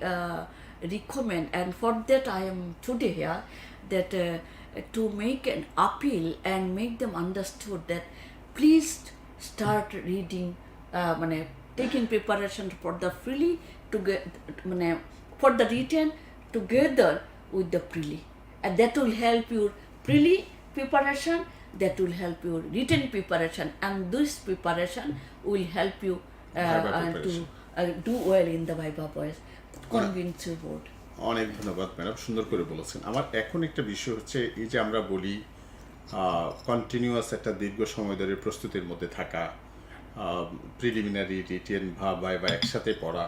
recommend, and for that I am today here, that to make an appeal and make them understood that please start reading, taking preparation for the freely to get for the written together with the prelim, and that will help your prelim preparation, that will help your written preparation, and this preparation will help you to do well in the viva boys. Convince your board. অনেক ধন্যবাদ ম্যাডাম, সুন্দর করে বলেছেন। আমার এখন একটা বিষয় হচ্ছে, এই যে আমরা বলি কন্টিনিউয়াস একটা দীর্ঘ সময় ধরে প্রস্তুতির মধ্যে থাকা, প্রিলিমিনারি, রিটেন বা একসাথে পড়া,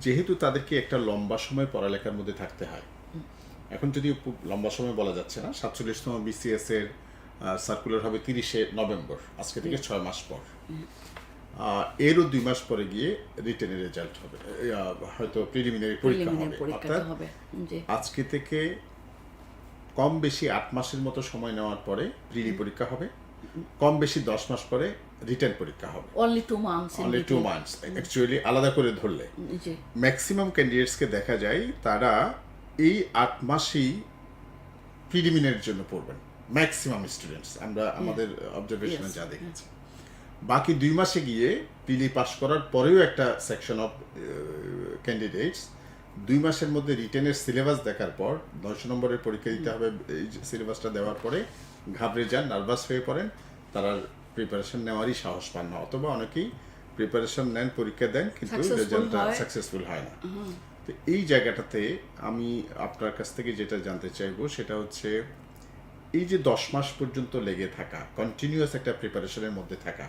যেহেতু তাদেরকে একটা লম্বা সময় পড়ালেখার মধ্যে থাকতে হয়। এখন যদিও খুব লম্বা সময় বলা যাচ্ছে না, 47তম BCS এর সার্কুলার হবে 30শে নভেম্বর, আজকে থেকে 6 মাস পর। এরও 2 মাস পরে গিয়ে রিটেনের রেজাল্ট হবে, হয়তো প্রিলিমিনারি পরীক্ষা হবে। অর্থাৎ আজকে থেকে কম বেশি 8 মাসের মতো সময় নেওয়ার পরে প্রিলি পরীক্ষা হবে, কম বেশি 10 মাস পরে রিটেন পরীক্ষা হবে। only 2 months অ্যাকচুয়ালি আলাদা করে ধরলে ম্যাক্সিমাম ক্যান্ডিডেটসকে দেখা যায় তারা এই 8 মাসেই প্রিলিমিনারির জন্য পড়বেন, ম্যাক্সিমাম স্টুডেন্টস আমরা আমাদের অবজারভেশনে যা দেখেছি। বাকি 2 মাসে গিয়ে প্রিলি পাস করার পরেও একটা সেকশন অফ ক্যান্ডিডেটস 2 মাসের মধ্যে রিটেনের সিলেবাস দেখার পর 900 নম্বরের পরীক্ষা দিতে হবে, এই সিলেবাসটা দেওয়ার পরে ঘাবড়ে যান, নার্ভাস হয়ে পড়েন, তারা প্রিপারেশন নেওয়ারই সাহস পান না, অথবা অনেকেই প্রিপারেশন নেন, পরীক্ষা দেন, কিন্তু রেজাল্টটা সাকসেসফুল হয় না। তো এই জায়গাটাতে আমি আপনার কাছ থেকে যেটা জানতে চাইবো সেটা হচ্ছে, এই যে 10 মাস পর্যন্ত লেগে থাকা, কন্টিনিউয়াস একটা প্রিপারেশনের মধ্যে থাকা,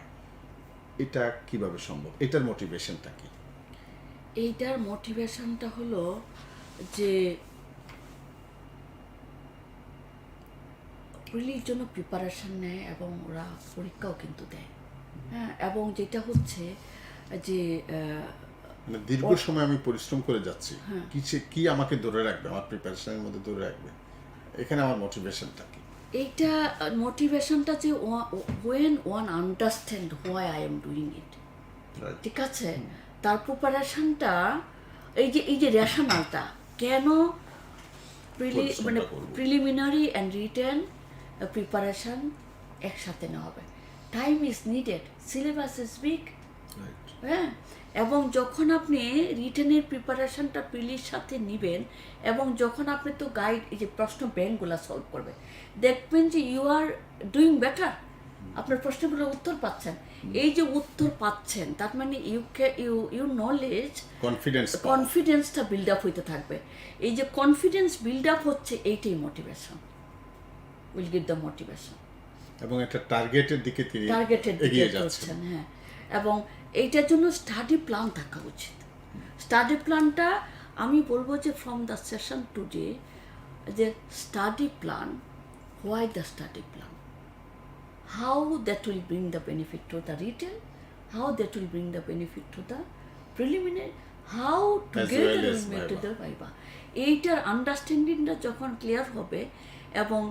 এটা কিভাবে সম্ভব? এটার মোটিভেশনটা কি? এইটার মোটিভেশনটা হলো যে প্রিলির জন্য প্রিপারেশন নেয় এবং ওরা পরীক্ষাও কিন্তু দেয়, হ্যাঁ, এবং যেটা হচ্ছে যে মানে দীর্ঘ সময় আমি পরিশ্রম করে যাচ্ছি, কি আমাকে ধরে রাখবে, আমার প্রিপারেশনের মধ্যে ধরে রাখবে, এখানে আমার মোটিভেশনটা কি? এইটা মোটিভেশনটা যে when one understand why I am doing it, ঠিক আছে, তার প্রিপারেশনটা এই যে রেশনালটা কেন প্রিলিমিনারি অ্যান্ড রিটেন প্রিপারেশন একসাথে নেওয়া হবে। Time is needed, syllabus is big, হ্যাঁ, এবং যখন আপনি রিটেনের প্রিপারেশনটা প্রিলির সাথে নেবেন, এবং যখন আপনি তো গাইড এই যে প্রশ্ন ব্যাংকগুলো সলভ করবে, দেখবেন যে ইউ আর ডুইং বেটার, আপনার প্রশ্নগুলোর উত্তর পাচ্ছেন। এই যে উত্তর পাচ্ছেন তার মানে ইউ নলেজ কনফিডেন্সটা বিল্ড আপ হইতে থাকবে। এই যে কনফিডেন্স বিল্ড আপ হচ্ছে এইটাই motivation, will give the motivation. এবং একটা টার্গেটের দিকে তিনি টার্গেটের এগিয়ে দিকে যাচ্ছেন। করছেন, হ্যাঁ। এবং এইটার জন্য স্টাডি প্ল্যান থাকা উচিত। স্টাডি প্ল্যানটা আমি বলবো যে ফ্রম দ্য সেশন টুডে, যে study plan, why the study plan, how that will bring the benefit to the retail, how that will bring the benefit to the preliminary, how together well as will make to viva. the viva. এইটার আন্ডারস্ট্যান্ডিংটা যখন ক্লিয়ার হবে এবং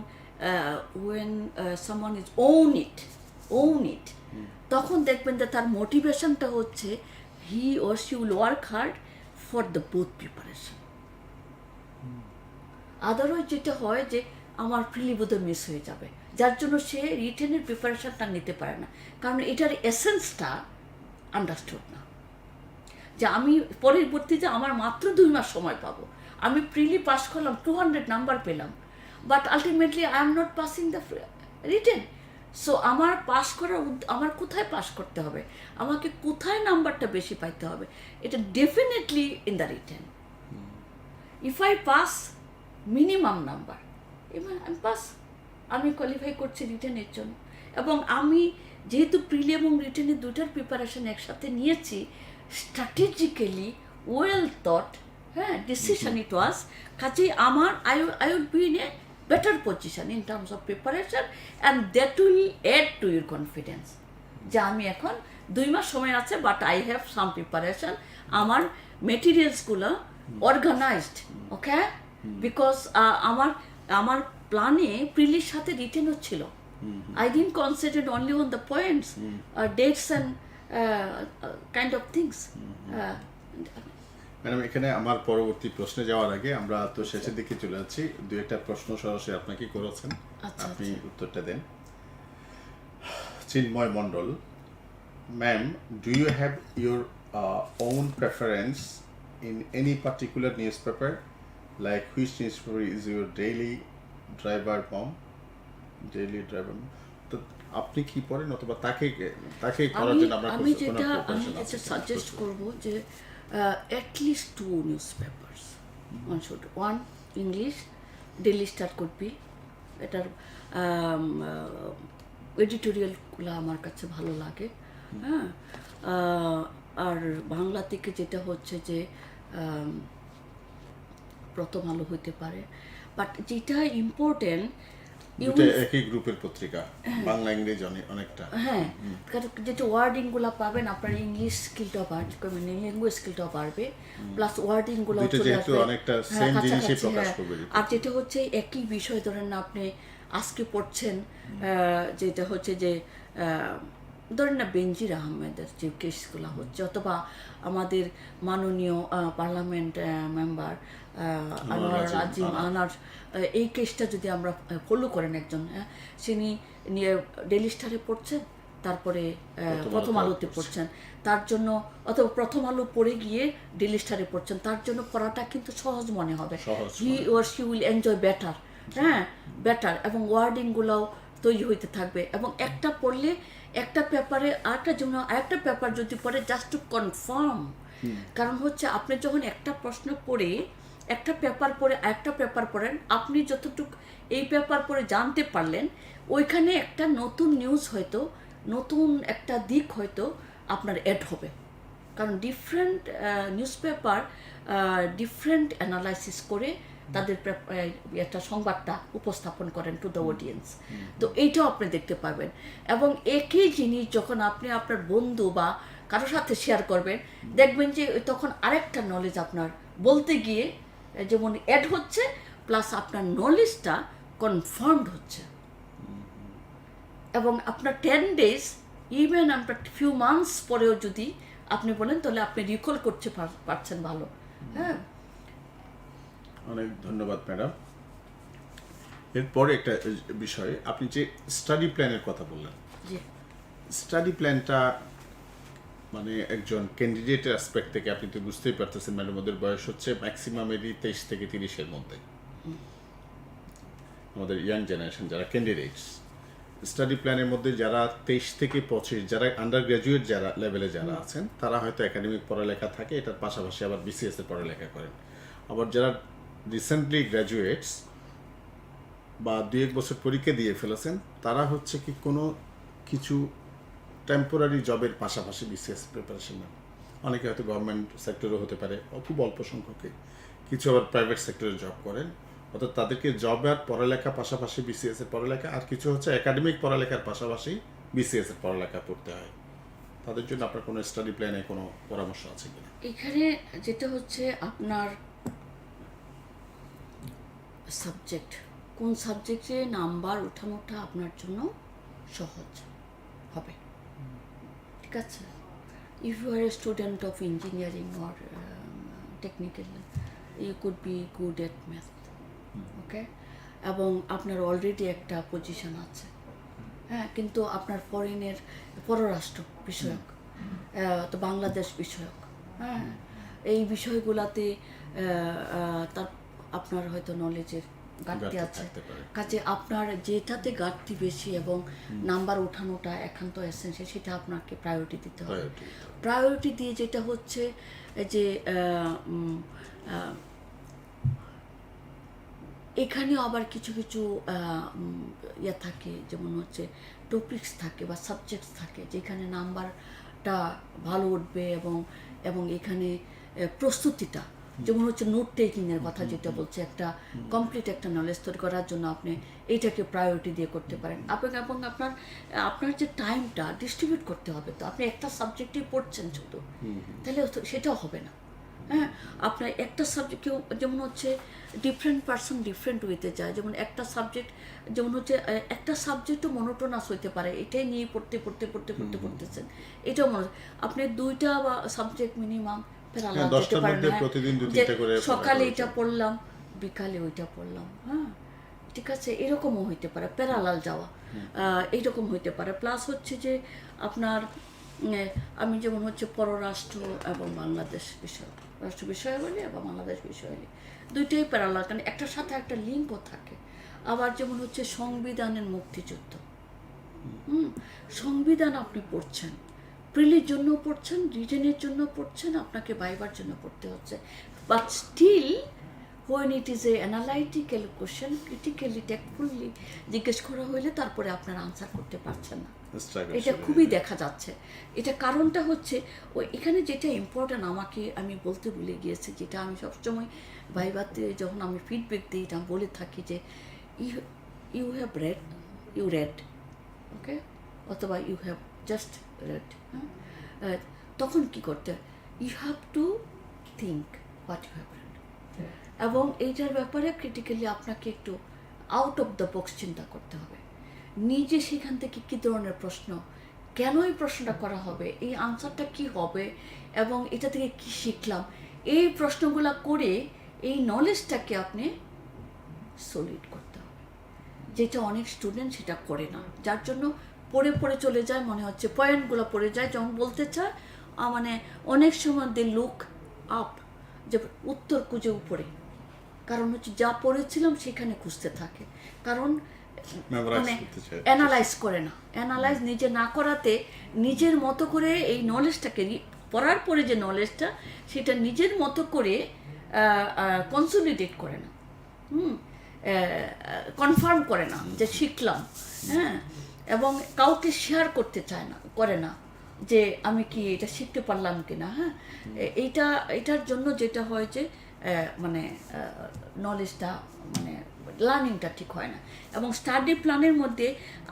when someone is own it, তখন দেখবেন যে তার মোটিভেশনটা হচ্ছে he or she will work hard for the both preparation. Otherwise যেটা হয় যে আমার প্রিলি বোধহয় মিস হয়ে যাবে, যার জন্য সে রিটেনের প্রিপারেশনটা নিতে পারে না, কারণ এটার এসেন্সটা আন্ডারস্টুড না। যে আমি পরবর্তীতে আমার মাত্র 2 মাস সময় পাবো, আমি প্রিলি পাস করলাম, 200 নাম্বার পেলাম, but ultimately I am not passing the written. So আমার পাস করার আমার কোথায় পাস করতে হবে, আমাকে কোথায় নাম্বারটা বেশি পাইতে হবে, এটা definitely in the written. If I pass minimum number, এবার আমি পাস, আমি কোয়ালিফাই করছি রিটেনের জন্য। এবং আমি যেহেতু প্রিলি এবং রিটেনের দুটার প্রিপারেশন একসাথে নিয়েছি, স্ট্র্যাটেজিক্যালি ওয়েল থট, হ্যাঁ, ডিসিশন ইট ওয়াজ, কাজেই আমার I will be in a better position in terms of preparation, and that will add to your confidence যে আমি এখন 2 মাস সময় আছে, but I have some preparation, আমার মেটেরিয়ালসগুলো অর্গানাইজড, ওকে, বিকজ আমার প্ল্যানে প্রিলির সাথে রিটেনও ছিল। I didn't concentrate only on the points, dates and kind of things. Madam, এখানে আমার পরবর্তী প্রশ্নে যাওয়ার আগে আমরা তো শেষের দিকে চলে যাচ্ছি। 2-1টা প্রশ্ন সরাসরি আপনাকে করেছেন, আপনি উত্তরটা দেন। Chinmoy Mondal, ma'am, do you have your own preference in any particular newspaper, like which newspaper is your daily driver ma'am? তো আপনি কি পড়েন, অথবা তাকে পড়ার জন্য আমরা আমি যেটা সাজেস্ট করব যে at least 2 news papers, one English, daily star could be, এটার এডিটোরিয়ালগুলো আমার কাছে ভালো লাগে, হ্যাঁ। আর বাংলা থেকে যেটা হচ্ছে যে প্রথম আলো হইতে পারে, বাট যেটা ইম্পর্টেন্ট, একই গ্রুপের পত্রিকা, বাংলা ইংরেজি অনেকটা, হ্যাঁ, যেটা ওয়ার্ডিংগুলো পাবেন, আপনার ইংলিশ স্কিলটাও বাড়বে, ল্যাঙ্গুয়েজ স্কিলটাও বাড়বে, প্লাস ওয়ার্ডিংগুলো চলে আসবে, আর যেটা হচ্ছে একই বিষয়, ধরেন না আপনি আজকে পড়ছেন, যেটা হচ্ছে যে ধরেন না বেনজির আহমেদের যে কেসগুলো হচ্ছে, অথবা আমাদের মাননীয় পার্লামেন্ট মেম্বার আনোয়ার আজিম আনার এই কেসটা যদি আমরা ফলো করেন, একজন তিনি ডেইলি স্টারে পড়ছেন, তারপরে প্রথম আলোতে পড়ছেন, তার জন্য, অথবা প্রথম আলো পড়ে গিয়ে ডেইলি স্টারে পড়ছেন, তার জন্য পড়াটা কিন্তু সহজ মনে হবে, he or she will enjoy better, হ্যাঁ, বেটার, এবং ওয়ার্ডিংগুলোও তৈরি হইতে থাকবে। এবং একটা পড়লে একটা পেপারে আরেকটা পেপার যদি পড়ে, জাস্ট টু কনফার্ম, কারণ হচ্ছে আপনি যখন একটা প্রশ্ন পড়ে একটা পেপার পড়ে আরেকটা পেপার পড়েন, আপনি যতটুকু এই পেপার পড়ে জানতে পারলেন, ওইখানে একটা নতুন নিউজ হয়তো, নতুন একটা দিক হয়তো আপনার অ্যাড হবে, কারণ different news paper different analysis করে তাদের একটা সংবাদটা উপস্থাপন করেন টু দ্য অডিয়েন্স। তো এইটাও আপনি দেখতে পাবেন। এবং একই জিনিস যখন আপনি আপনার বন্ধু বা কারোর সাথে শেয়ার করবেন, দেখবেন যে তখন আরেকটা নলেজ আপনার বলতে গিয়ে যেমন অ্যাড হচ্ছে, প্লাস আপনার নলেজটা কনফার্মড হচ্ছে। এবং আপনার 10 days, ইভেন আপনার ফিউ মান্থস পরেও যদি আপনি বলেন, তাহলে আপনি রিকল করতে পারছেন ভালো। হ্যাঁ, অনেক ধন্যবাদ ম্যাডাম। এরপরে একটা বিষয়, আপনি যে স্টাডি প্ল্যানের কথা বললেন, স্টাডি প্ল্যানটা মানে একজন ক্যান্ডিডেটের অ্যাসপেক্ট থেকে আপনি তো বুঝতেই পারতেছেন, ম্যাডাম ওদের বয়স হচ্ছে ম্যাক্সিমামেরই 23 থেকে 30-এর মধ্যে, আমাদের ইয়াং জেনারেশন যারা ক্যান্ডিডেটস। স্টাডি প্ল্যানের মধ্যে যারা 23 থেকে 25 যারা আন্ডার গ্র্যাজুয়েট যারা লেভেলে যারা আছেন তারা হয়তো একাডেমিক পড়ালেখা থাকে, এটার পাশাপাশি আবার বিসিএস এর পড়ালেখা করেন। আবার যারা রিসেন্টলি গ্র্যাজুয়েটস বা 2-1 বছর পরীক্ষা দিয়ে ফেলেছেন তারা হচ্ছে কি কোনো কিছু টেম্পোরারি জবের পাশাপাশি বিসিএস প্রিপারেশন নেন। অনেকে হয়তো গভর্নমেন্ট সেক্টরও হতে পারে, খুব অল্প সংখ্যকে, কিছু আবার প্রাইভেট সেক্টরে জব করেন। অর্থাৎ তাদেরকে জব আর পড়ালেখা পাশাপাশি বিসিএস এর পড়ালেখা, আর কিছু হচ্ছে একাডেমিক পড়ালেখার পাশাপাশি বিসিএস এর পড়ালেখা পড়তে হয়। তাদের জন্য আপনার কোনো স্টাডি প্ল্যানে কোনো পরামর্শ আছে কিনা? এখানে যেটা হচ্ছে আপনার সাবজেক্ট, কোন সাবজেক্টে নাম্বার ওঠানোটা আপনার জন্য সহজ হবে, ঠিক আছে? If you are a student of engineering or technical, you could be good at math, okay, এবং আপনার অলরেডি একটা পজিশন আছে, হ্যাঁ, কিন্তু আপনার পররাষ্ট্র বিষয়ক, তো বাংলাদেশ বিষয়ক, হ্যাঁ, এই বিষয়গুলাতে তার আপনার হয়তো নলেজের ঘাটতি আছে, কাজে আপনার যেটাতে ঘাটতি বেশি এবং নাম্বার ওঠানোটা একান্ত এসেন্সিয়াল, সেটা আপনাকে প্রায়োরিটি দিতে হবে। প্রায়োরিটি দিয়ে যেটা হচ্ছে যে এখানেও আবার কিছু কিছু ইয়ে থাকে, যেমন হচ্ছে টপিকস থাকে বা সাবজেক্টস থাকে যেখানে নাম্বারটা ভালো উঠবে এবং এখানে প্রস্তুতিটা, যেমন হচ্ছে নোট টেকিংয়ের কথা যেটা বলছে, একটা কমপ্লিট একটা নলেজ তৈরি করার জন্য আপনি এইটাকে প্রায়োরিটি দিয়ে করতে পারেন। এবং আপনার যে টাইমটা ডিস্ট্রিবিউট করতে হবে, তো আপনি একটা সাবজেক্টেই পড়ছেন শুধু, তাহলে সেটাও হবে না। হ্যাঁ, আপনার একটা সাবজেক্ট, কেউ যেমন হচ্ছে ডিফারেন্ট পার্সন ডিফারেন্ট ওয়েতে যায়, যেমন একটা সাবজেক্ট, যেমন হচ্ছে একটা সাবজেক্টও মনোটোনাস হইতে পারে, এটাই নিয়ে পড়তেছেন, এটাও আপনি 2টা বা সাবজেক্ট মিনিমাম প্যারালাল দিতে পারেন, সকালে এটা পড়লাম বিকালে ওইটা পড়লাম, হ্যাঁ, ঠিক আছে, এরকমও হইতে পারে, প্যারালাল যাওয়া এইরকম হইতে পারে। প্লাস হচ্ছে যে আপনার আমি যেমন হচ্ছে পররাষ্ট্র এবং বাংলাদেশ বিষয়, রাষ্ট্র বিষয় বলি এবং বাংলাদেশ বিষয় বলি, দুইটাই প্যারালাল, কারণ একটার সাথে একটা লিঙ্কও থাকে। আবার যেমন হচ্ছে সংবিধানের মুক্তিযুদ্ধ, সংবিধান আপনি পড়ছেন, প্রিলির জন্য পড়ছেন, রিটেনের জন্য পড়ছেন, আপনাকে ভাইবার জন্য পড়তে হচ্ছে, but still when it is a analytical question, critically tactfully জিজ্ঞেস করা হইলে তারপরে আপনার আনসার করতে পারছেন না, এটা খুবই দেখা যাচ্ছে। এটা কারণটা হচ্ছে এখানে যেটা ইম্পর্টেন্ট আমি বলতে ভুলে গিয়েছি, যেটা আমি সবসময় ভাইভাতে যখন আমি ফিডব্যাক দিই এটা বলে থাকি যে ইউ হ্যাভ রেড, ওকে, অথবা ইউ হ্যাভ জাস্ট রেড, তখন কি করতে, you have to think what you have read, এবং এইটার ব্যাপারে ক্রিটিক্যালি আপনাকে একটু আউট অফ দ্য বক্স চিন্তা করতে হবে, নিজে সেখান থেকে কী ধরনের প্রশ্ন, কেন এই প্রশ্নটা করা হবে, এই আনসারটা কি হবে, এবং এটা থেকে কি শিখলাম, এই প্রশ্নগুলো করে এই নলেজটাকে আপনি সলিড করতে হবে, যেটা অনেক স্টুডেন্ট সেটা করে না, যার জন্য পড়ে চলে যায়, মনে হচ্ছে পয়েন্টগুলো পড়ে যায়, যখন বলতে চায় মানে অনেক সময় দে লুক আপ, যে উত্তর খুঁজে উপরে, কারণ হচ্ছে যা পড়েছিলাম সেখানে খুঁজতে থাকে, কারণ মানে অ্যানালাইজ করে না, অ্যানালাইজ নিজে না করাতে নিজের মতো করে এই নলেজটাকে পড়ার পরে যে নলেজটা সেটা নিজের মতো করে কনসলিডেট করে না, কনফার্ম করে না যে শিখলাম, হ্যাঁ, এবং কাউকে শেয়ার করতে চায় না, করে না যে আমি কি এটা শিখতে পারলাম কিনা, হ্যাঁ, এটার জন্য যেটা হয় যে মানে নলেজটা মানে লার্নিংটা ঠিক হয় না। এবং স্টাডি প্ল্যানের মধ্যে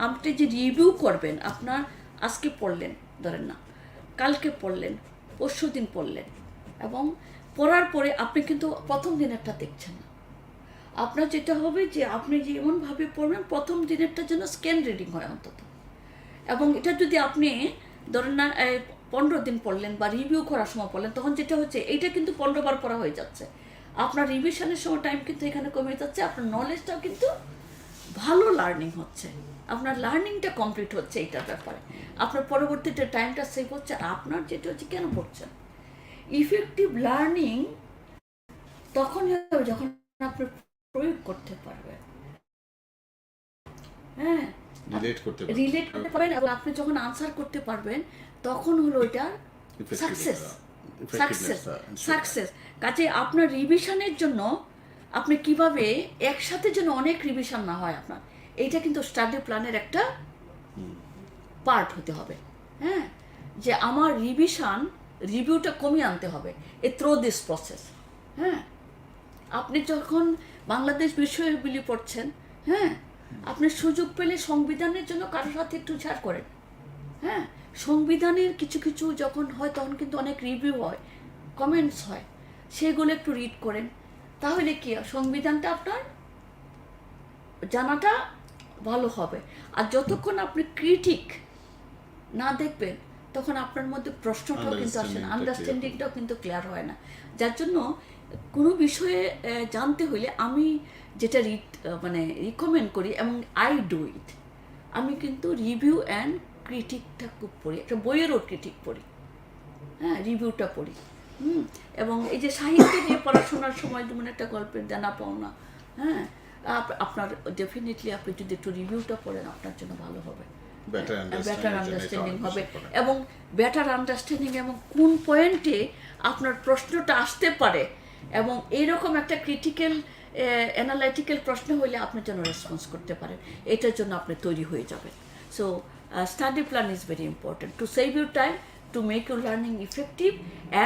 আপনি যে রিভিউ করবেন, আপনার আজকে পড়লেন ধরেন না, কালকে পড়লেন, পরশু দিন পড়লেন, এবং পড়ার পরে আপনি কিন্তু প্রথম দিনেরটা দেখছেন না, আপনার যেটা হবে যে আপনি যেমনভাবে পড়বেন প্রথম দিনেরটা যেন স্ক্যান রিডিং হয় অন্তত, এবং এটা যদি আপনি ধরেন না 15 দিন পড়লেন বা রিভিউ করার সময় পড়লেন, তখন যেটা হচ্ছে এইটা কিন্তু 15 বার পড়া হয়ে যাচ্ছে, আপনার রিভিশনের সময় টাইম কিন্তু এখানে কমে যাচ্ছে, আপনার নলেজটাও কিন্তু ভালো লার্নিং হচ্ছে, আপনার লার্নিংটা কমপ্লিট হচ্ছে, এইটার ব্যাপারে আপনার পরবর্তীতে টাইমটা সেভ হচ্ছে, আর আপনার যেটা হচ্ছে কেন পড়ছেন, ইফেক্টিভ লার্নিং তখনই হবে যখন আপনি প্রয়োগ করতে পারবেন, হ্যাঁ, রিলেট করতে পারবেন। রিলেট করতে পারবেন, এবং আপনি যখন আনসার করতে পারবেন তখন হলো এটা সাকসেস। সাকসেস সাকসেস কাজে আপনার রিভিশনের জন্য আপনি কিভাবে একসাথে যেন অনেক রিভিশন না হয় আপনার, এইটা কিন্তু স্টাডি প্ল্যানের একটা পার্ট হতে হবে। হ্যাঁ, যে আমার রিভিউটা কমিয়ে আনতে হবে এ থ্রো দিস প্রসেস। হ্যাঁ, আপনি যখন বাংলাদেশ বিষয়গুলি পড়ছেন, হ্যাঁ, আপনি সুযোগ পেলে সংবিধানের জন্য কারোর সাথে একটু শেয়ার করেন। হ্যাঁ, সংবিধানের কিছু কিছু যখন হয় তখন কিন্তু অনেক রিভিউ হয়, কমেন্টস হয়, সেগুলো একটু রিড করেন, তাহলে কি সংবিধানটা আপনার জানাটা ভালো হবে। আর যতক্ষণ আপনি ক্রিটিক না দেখবেন তখন আপনার মধ্যে প্রশ্নটাও কিন্তু আসে না, আন্ডারস্ট্যান্ডিংটাও কিন্তু ক্লিয়ার হয় না। যার জন্য কোনো বিষয়ে জানতে হলে আমি যেটা রিকমেন্ড করি, এবং আই ডু ইট, আমি কিন্তু রিভিউ অ্যান্ড ক্রিটিকটা খুব পড়ি, একটা বইয়েরও ক্রিটিক পড়ি, হ্যাঁ, রিভিউটা পড়ি। এবং এই যে সাহিত্য নিয়ে পড়াশোনার সময় যেমন একটা গল্পের জানা পাওনা, হ্যাঁ, আপনার ডেফিনেটলি আপনি যদি একটু রিভিউটা পড়েন আপনার জন্য ভালো হবে, বেটার আন্ডারস্ট্যান্ডিং হবে, এবং বেটার আন্ডারস্ট্যান্ডিং এবং কোন পয়েন্টে আপনার প্রশ্নটা আসতে পারে, এবং এইরকম একটা ক্রিটিক্যাল অ্যানালাইটিক্যাল প্রশ্ন হলে আপনি যেন রেসপন্স করতে পারেন, এটার জন্য আপনি তৈরি হয়ে যাবেন। So study plan is very important to save your time, to make your learning effective,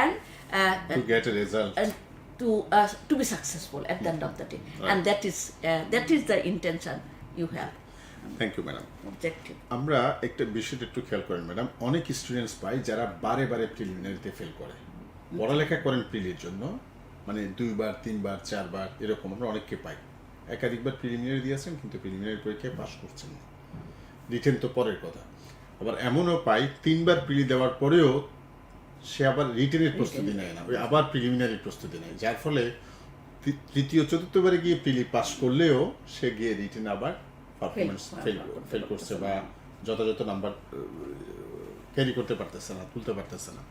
and to get a result, and to be successful at the end of the day. Right. And that is the intention you have. Thank you madam. Objective. আমরা একটা বিষয়টা একটু খেয়াল করেন ম্যাডাম, অনেক স্টুডেন্টস পাই যারা বারে বারে প্রিলিমিনারিতে ফেল করে, পড়ালেখা করেন প্রিলির জন্য, মানে 2 বার 3 বার 4 বার এরকম আমরা অনেককে পাই, একাধিকবার প্রিলিমিনারি দিয়েছেন কিন্তু প্রিলিমিনারি পরীক্ষায় পাস করছেন না, রিটেন তো পরের কথা। আবার এমনও পাই 3 বার প্রিলি দেওয়ার পরেও সে আবার রিটেনের প্রস্তুতি নেয় না, ওই আবার প্রিলিমিনারি প্রস্তুতি নেয়, যার ফলে তৃতীয় চতুর্থবারে গিয়ে প্রিলি পাস করলেও সে গিয়ে রিটেন আবার পারফরমেন্স ফেল করছে, বা যথাযথ নাম্বার ক্যারি করতে পারতেছে না, তুলতে পারতেছে না।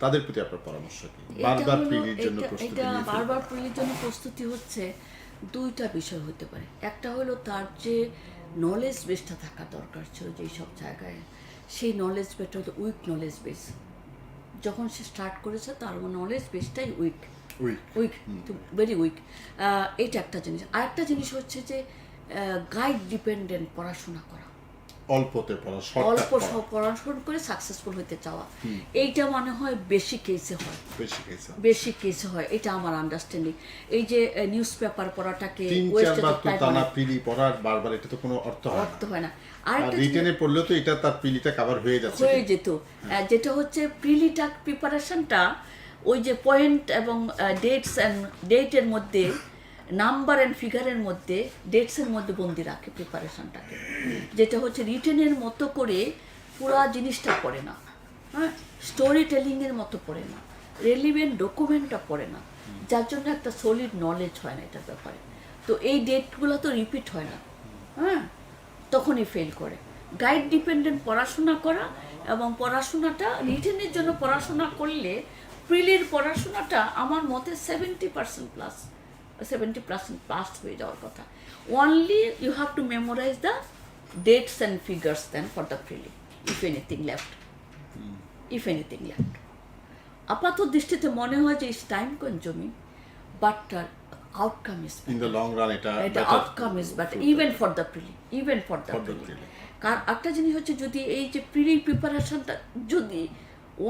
তাদের প্রতি আপনার পরামর্শ কি? বারবার প্রিলির জন্য প্রস্তুতি নিয়ে বারবার প্রিলির জন্য প্রস্তুতি হচ্ছে দুইটা বিষয় হতে পারে। একটা হলো তার যে নলেজ বেসটা থাকা দরকার ছিল যেই সব জায়গায়, সেই নলেজ বেসটা হলো উইক নলেজ বেস। যখন সে স্টার্ট করেছে তার নলেজ বেসটাই উইক, ভেরি উইক। এটা একটা জিনিস। আরেকটা জিনিস হচ্ছে যে গাইড ডিপেন্ডেন্ট পড়াশোনা করা, অল্প পড়াশোনা করে সাকসেসফুল হতে চাওয়া, এইটা মনে হয় বেশি কেসে হয়, এটা আমার আন্ডারস্ট্যান্ডিং। এই যে নিউজ পেপার পড়াটাকে বারবার, এটা তো কোনো অর্থ হয় না। আর রিটেনে পড়লেও তো এটা তার প্রিলিটা কভার হয়ে যেত। যেটা হচ্ছে প্রিলিটা প্রিপারেশনটা ওই যে পয়েন্ট এবং ডেটের মধ্যে, নাম্বার অ্যান্ড ফিগারের মধ্যে, ডেটসের মধ্যে বন্দি রাখে প্রিপারেশনটাকে, যেটা হচ্ছে রিটেনের মতো করে পুরা জিনিসটা পড়ে না, হ্যাঁ, স্টোরি টেলিংয়ের মতো পড়ে না, রেলিভেন্ট ডকুমেন্টটা পড়ে না, যার জন্য একটা সলিড নলেজ হয় না এটার ব্যাপারে। তো এই ডেটগুলো তো রিপিট হয় না, হ্যাঁ, তখনই ফেল করে। গাইড ডিপেন্ডেন্ট পড়াশোনা করা, এবং পড়াশোনাটা রিটেনের জন্য পড়াশোনা করলে প্রিলির পড়াশোনাটা আমার মতে 70% প্লাস হয়ে যাওয়ার কথা। Only you have to memorize the dates and figures then for the prelim, if anything left. আপাত দৃষ্টিতে মনে হয় যে it's time consuming, but outcome is better. In the long run এটা outcome is better even for the prelim. কারণ একটা জিনিস হচ্ছে, যদি এই যে প্রিলি প্রিপারেশনটা যদি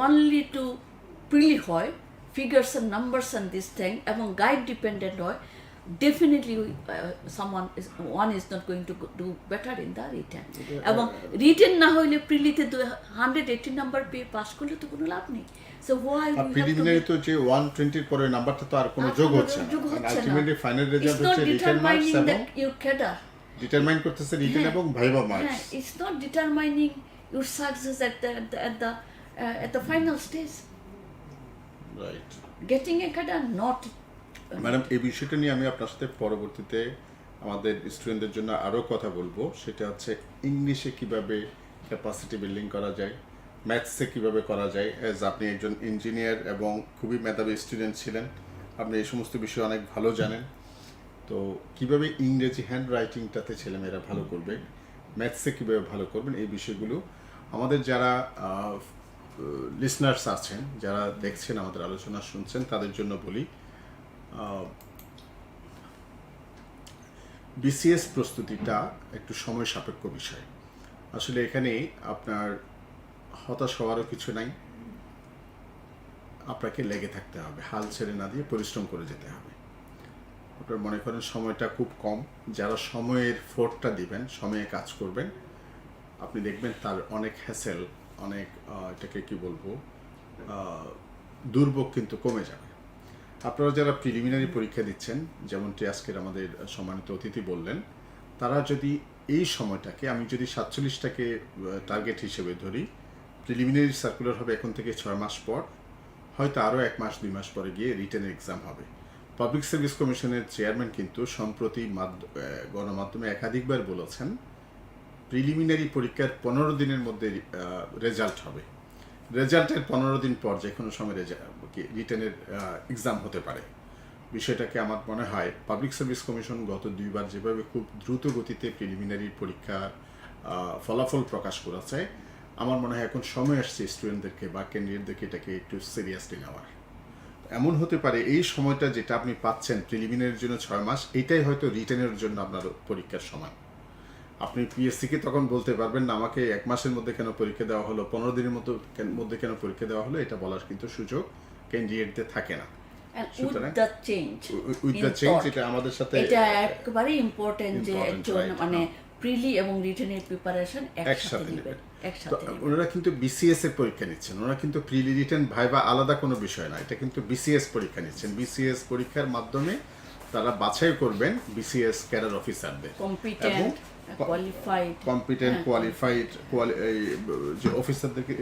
only to প্রিলি হয়, figures and numbers and this thing, এবং গাইড ডিপেন্ডেন্ট হয়, definitely one is not going to do better in the written. এবং রিটেন না হইলে প্রিলিতে 180 নাম্বার পেয়ে পাস করলে তো কোনো লাভ নেই। সো why প্রিলিমিনারি তো যে 120 এর পরে নাম্বারটা তো আর কোনো যোগ হচ্ছে না, আলটিমেটলি ফাইনাল রেজাল্ট হচ্ছে রিটেন মার্কস এবং your cadre ডিটারমাইন করতেছে রিটেন এবং viva marks. It's not determining your success at the final stage. Right. Getting a cadre not. Madam, এই বিষয়টা নিয়ে আমি আপনার সাথে পরবর্তীতে আমাদের স্টুডেন্টদের জন্য আরও কথা বলবো। সেটা হচ্ছে ইংলিশে কিভাবে ক্যাপাসিটি বিল্ডিং করা যায়, ম্যাথসে কিভাবে করা যায়। অ্যাজ আপনি একজন ইঞ্জিনিয়ার এবং খুবই মেধাবী স্টুডেন্ট ছিলেন, আপনি এই সমস্ত বিষয় অনেক ভালো জানেন। তো কিভাবে ইংরেজি হ্যান্ড রাইটিংটাতে ছেলেমেয়েরা ভালো করবে, ম্যাথসে কীভাবে ভালো করবেন, এই বিষয়গুলো আমাদের যারা লিসনার্স আছেন, যারা দেখছেন আমাদের আলোচনা শুনছেন, তাদের জন্য বলি বিসিএস প্রস্তুতিটা একটু সময় সাপেক্ষ বিষয়। আসলে এখানে আপনার হতাশ হওয়ারও কিছু নাই, আপনাকে লেগে থাকতে হবে, হাল ছেড়ে না দিয়ে পরিশ্রম করে যেতে হবে। আপনার মনে করেন সময়টা খুব কম, যারা সময়ের ফোর্সটা দিবেন, সময়ে কাজ করবেন, আপনি দেখবেন তার অনেক হ্যাসেল, অনেক এটাকে কি বলবো, দুর্ভোগ কিন্তু কমে যাবে। আপনারা যারা প্রিলিমিনারি পরীক্ষা দিচ্ছেন, যেমনটি আজকের আমাদের সম্মানিত অতিথি বললেন, তারা যদি এই সময়টাকে, আমি যদি 47টাকে টার্গেট হিসেবে ধরি, প্রিলিমিনারি সার্কুলার হবে এখন থেকে 6 মাস পর, হয়তো আরও 1 মাস 2 মাস পরে গিয়ে রিটেন এক্সাম হবে। পাবলিক সার্ভিস কমিশনের চেয়ারম্যান কিন্তু সম্প্রতি গণমাধ্যমে একাধিকবার বলেছেন প্রিলিমিনারি পরীক্ষার 15 দিনের মধ্যে রেজাল্ট হবে। রেজাল্টের 15 দিন পর যে কোনো সময় রিটেনের এক্সাম হতে পারে। বিষয়টাকে আমার মনে হয় পাবলিক সার্ভিস কমিশন গত 2 বার যেভাবে খুব দ্রুত গতিতে প্রিলিমিনারি পরীক্ষার ফলাফল প্রকাশ করেছে, আমার মনে হয় এখন সময় আসছে স্টুডেন্টদেরকে বা ক্যান্ডিডেটদেরকে এটাকে একটু সিরিয়াসলি নেওয়ার। এমন হতে পারে এই সময়টা যেটা আপনি পাচ্ছেন প্রিলিমিনারির জন্য 6 মাস, এটাই হয়তো রিটেনের জন্য আপনার পরীক্ষার সময়। আপনি পিএসসিকে তখন বলতে পারবেন না আমাকে 1 মাসের মধ্যে কেন পরীক্ষা দেওয়া হলো, 15 দিনের মধ্যে কেন পরীক্ষা দেওয়া হলো, এটা বলার কিন্তু সুযোগ ক্যান্ডিডেটদের থাকে না। উইথ দ্য চেঞ্জ এটা আমাদের সাথে এটা একেবারে ইম্পর্টেন্ট যে একজন মানে প্রিলি এবং রিটেনের প্রিপারেশন একসাথে নেবেন। তো ওনারা কিন্তু বিসিএস এর পরীক্ষা নিচ্ছেন, ওনারা কিন্তু প্রিলি রিটেন ভাইবা আলাদা কোনো বিষয় না, এটা কিন্তু বিসিএস পরীক্ষা নিচ্ছেন। বিসিএস পরীক্ষার মাধ্যমে তারা বাছাই করবেন বিসিএস ক্যাডার অফিসারদের, কম্পিটেন্ট কোয়ালিফাইড যে অফিসারদেরকে